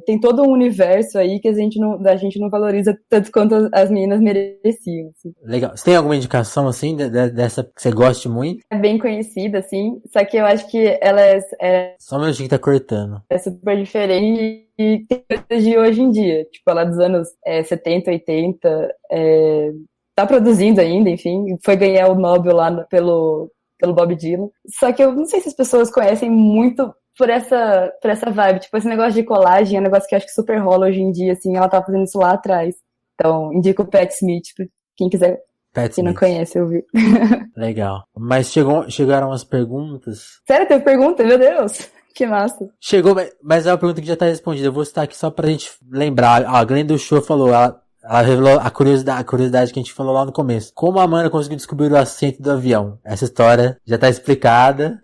tem todo um universo aí que a gente não valoriza tanto quanto as meninas mereciam. Assim. Legal. Você tem alguma indicação, assim, dessa que você goste muito? É bem conhecida, assim, só que eu acho que ela Só um minutinho que tá cortando. é super diferente e tem coisas de hoje em dia. Tipo, ela dos anos 70, 80, tá produzindo ainda, enfim, foi ganhar o Nobel lá pelo Bob Dylan. Só que eu não sei se as pessoas conhecem muito por essa vibe. Tipo, esse negócio de colagem é um negócio que eu acho que super rola hoje em dia, assim, ela tá fazendo isso lá atrás. Então, indico o Pat Smith, pra quem quiser, quem não conhece, ouvir. Legal. Mas chegaram as perguntas. Sério, teve pergunta? Meu Deus! Que massa. Chegou, mas é uma pergunta que já tá respondida. Eu vou citar aqui só pra gente lembrar. A Glenda do Show falou, ela revelou a curiosidade que a gente falou lá no começo. Como a Amanda conseguiu descobrir o assento do avião? Essa história já tá explicada.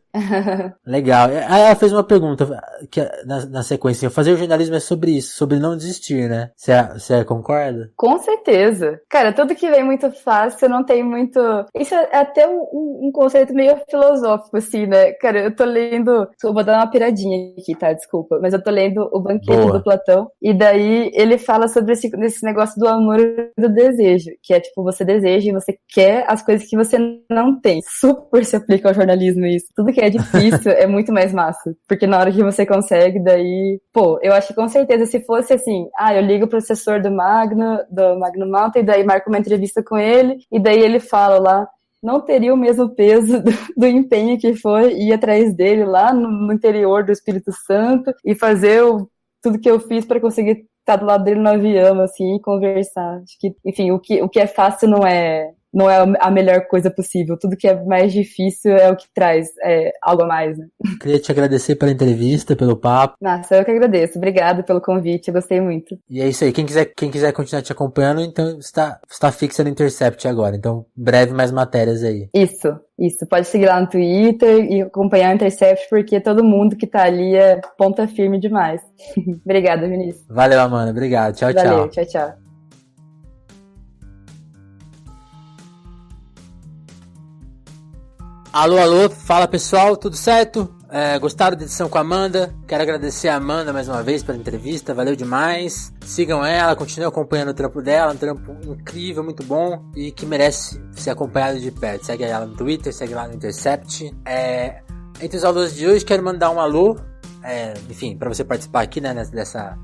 Legal. Aí ela fez uma pergunta que na sequência. Fazer jornalismo é sobre isso, sobre não desistir, né? Você concorda? Com certeza. Cara, tudo que vem muito fácil não tem muito... Isso é até um conceito meio filosófico, assim, né? Cara, eu tô lendo... Eu vou dar uma piradinha aqui, tá? Desculpa. Mas eu tô lendo O Banquete do Platão. E daí ele fala sobre esse negócio do amor e do desejo. Que é tipo, você deseja e você quer as coisas que você não tem. Super se aplica ao jornalismo isso. Tudo que é difícil é muito mais massa. Porque na hora que você consegue, daí... Pô, eu acho que com certeza se fosse assim... eu ligo pro assessor do Magno Malta, e daí marco uma entrevista com ele, e daí ele fala lá, não teria o mesmo peso do empenho que foi ir atrás dele lá no interior do Espírito Santo e fazer tudo que eu fiz para conseguir estar do lado dele no avião, assim, e conversar. Acho que, enfim, o que é fácil não é a melhor coisa possível. Tudo que é mais difícil é o que traz algo a mais, né? Queria te agradecer pela entrevista, pelo papo. Nossa, eu que agradeço. Obrigada pelo convite, eu gostei muito. E é isso aí. Quem quiser continuar te acompanhando, então está fixa no Intercept agora. Então, breve mais matérias aí. Isso. Pode seguir lá no Twitter e acompanhar o Intercept, porque todo mundo que tá ali é ponta firme demais. Obrigada, Vinícius. Valeu, Amanda. Obrigado. Tchau, tchau. Valeu, tchau. Alô, fala pessoal, tudo certo? Gostaram da edição com a Amanda? Quero agradecer a Amanda mais uma vez pela entrevista, valeu demais. Sigam ela, continuem acompanhando o trampo dela, um trampo incrível, muito bom e que merece ser acompanhado de perto. Segue ela no Twitter, segue lá no Intercept. Entre os alunos de hoje, quero mandar um alô. Enfim, para você participar aqui, né,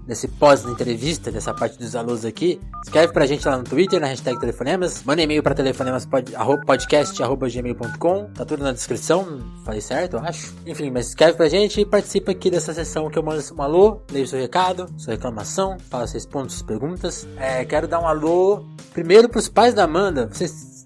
desse pós-entrevista, dessa parte dos alunos aqui, escreve pra gente lá no Twitter, na hashtag Telefonemas, manda e-mail pra telefonemaspodcast@gmail.com, tá tudo na descrição, falei certo, eu acho. Enfim, mas escreve pra gente e participa aqui dessa sessão que eu mando um alô, leio seu recado, sua reclamação, fala seus pontos, suas perguntas. Quero dar um alô primeiro pros pais da Amanda.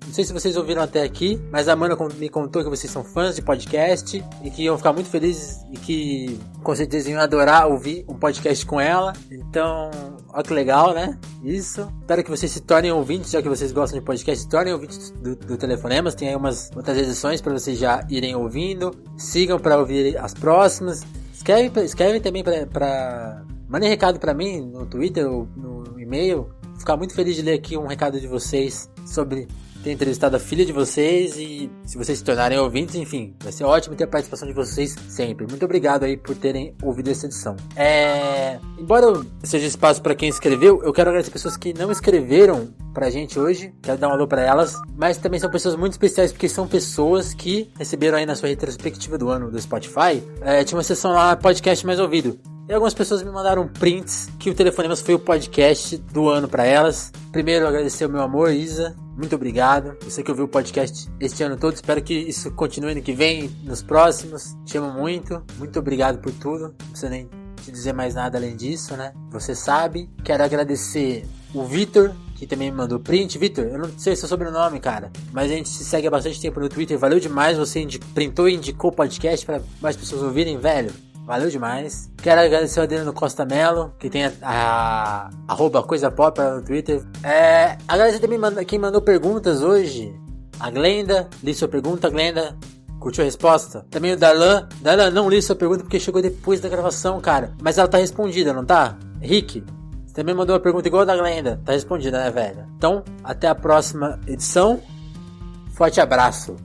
Não sei se vocês ouviram até aqui, mas a Amanda me contou que vocês são fãs de podcast e que iam ficar muito felizes e que com certeza iam adorar ouvir um podcast com ela. Então, olha que legal, né? Isso. Espero que vocês se tornem ouvintes, já que vocês gostam de podcast, se tornem ouvintes do Telefonemas. Tem aí umas outras edições para vocês já irem ouvindo. Sigam para ouvir as próximas. Escrevem também para... Mandem recado para mim no Twitter ou no e-mail. Vou ficar muito feliz de ler aqui um recado de vocês sobre ter entrevistado a filha de vocês e se vocês se tornarem ouvintes, enfim, vai ser ótimo ter a participação de vocês sempre. Muito obrigado aí por terem ouvido essa edição. Embora seja espaço para quem escreveu, eu quero agradecer pessoas que não escreveram pra gente hoje, quero dar um alô pra elas, mas também são pessoas muito especiais porque são pessoas que receberam aí na sua retrospectiva do ano do Spotify, tinha uma sessão lá, podcast mais ouvido. E algumas pessoas me mandaram prints que o Telefonemas foi o podcast do ano pra elas. Primeiro, agradecer o meu amor, Isa. Muito obrigado. Você que ouviu o podcast este ano todo. Espero que isso continue ano que vem, nos próximos. Te amo muito. Muito obrigado por tudo. Não precisa nem te dizer mais nada além disso, né? Você sabe. Quero agradecer o Vitor, que também me mandou print. Vitor, eu não sei seu sobrenome, cara, mas a gente se segue há bastante tempo no Twitter. Valeu demais. Você printou e indicou o podcast pra mais pessoas ouvirem, velho. Valeu demais. Quero agradecer o Adriano Costa Mello, que tem @coisapop no Twitter. Agradecer também quem mandou perguntas hoje. A Glenda, li sua pergunta, Glenda. Curtiu a resposta? Também o Darlan. Darlan, não li sua pergunta porque chegou depois da gravação, cara. Mas ela tá respondida, não tá? Rick, você também mandou uma pergunta igual a da Glenda. Tá respondida, né, velho? Então, até a próxima edição. Forte abraço.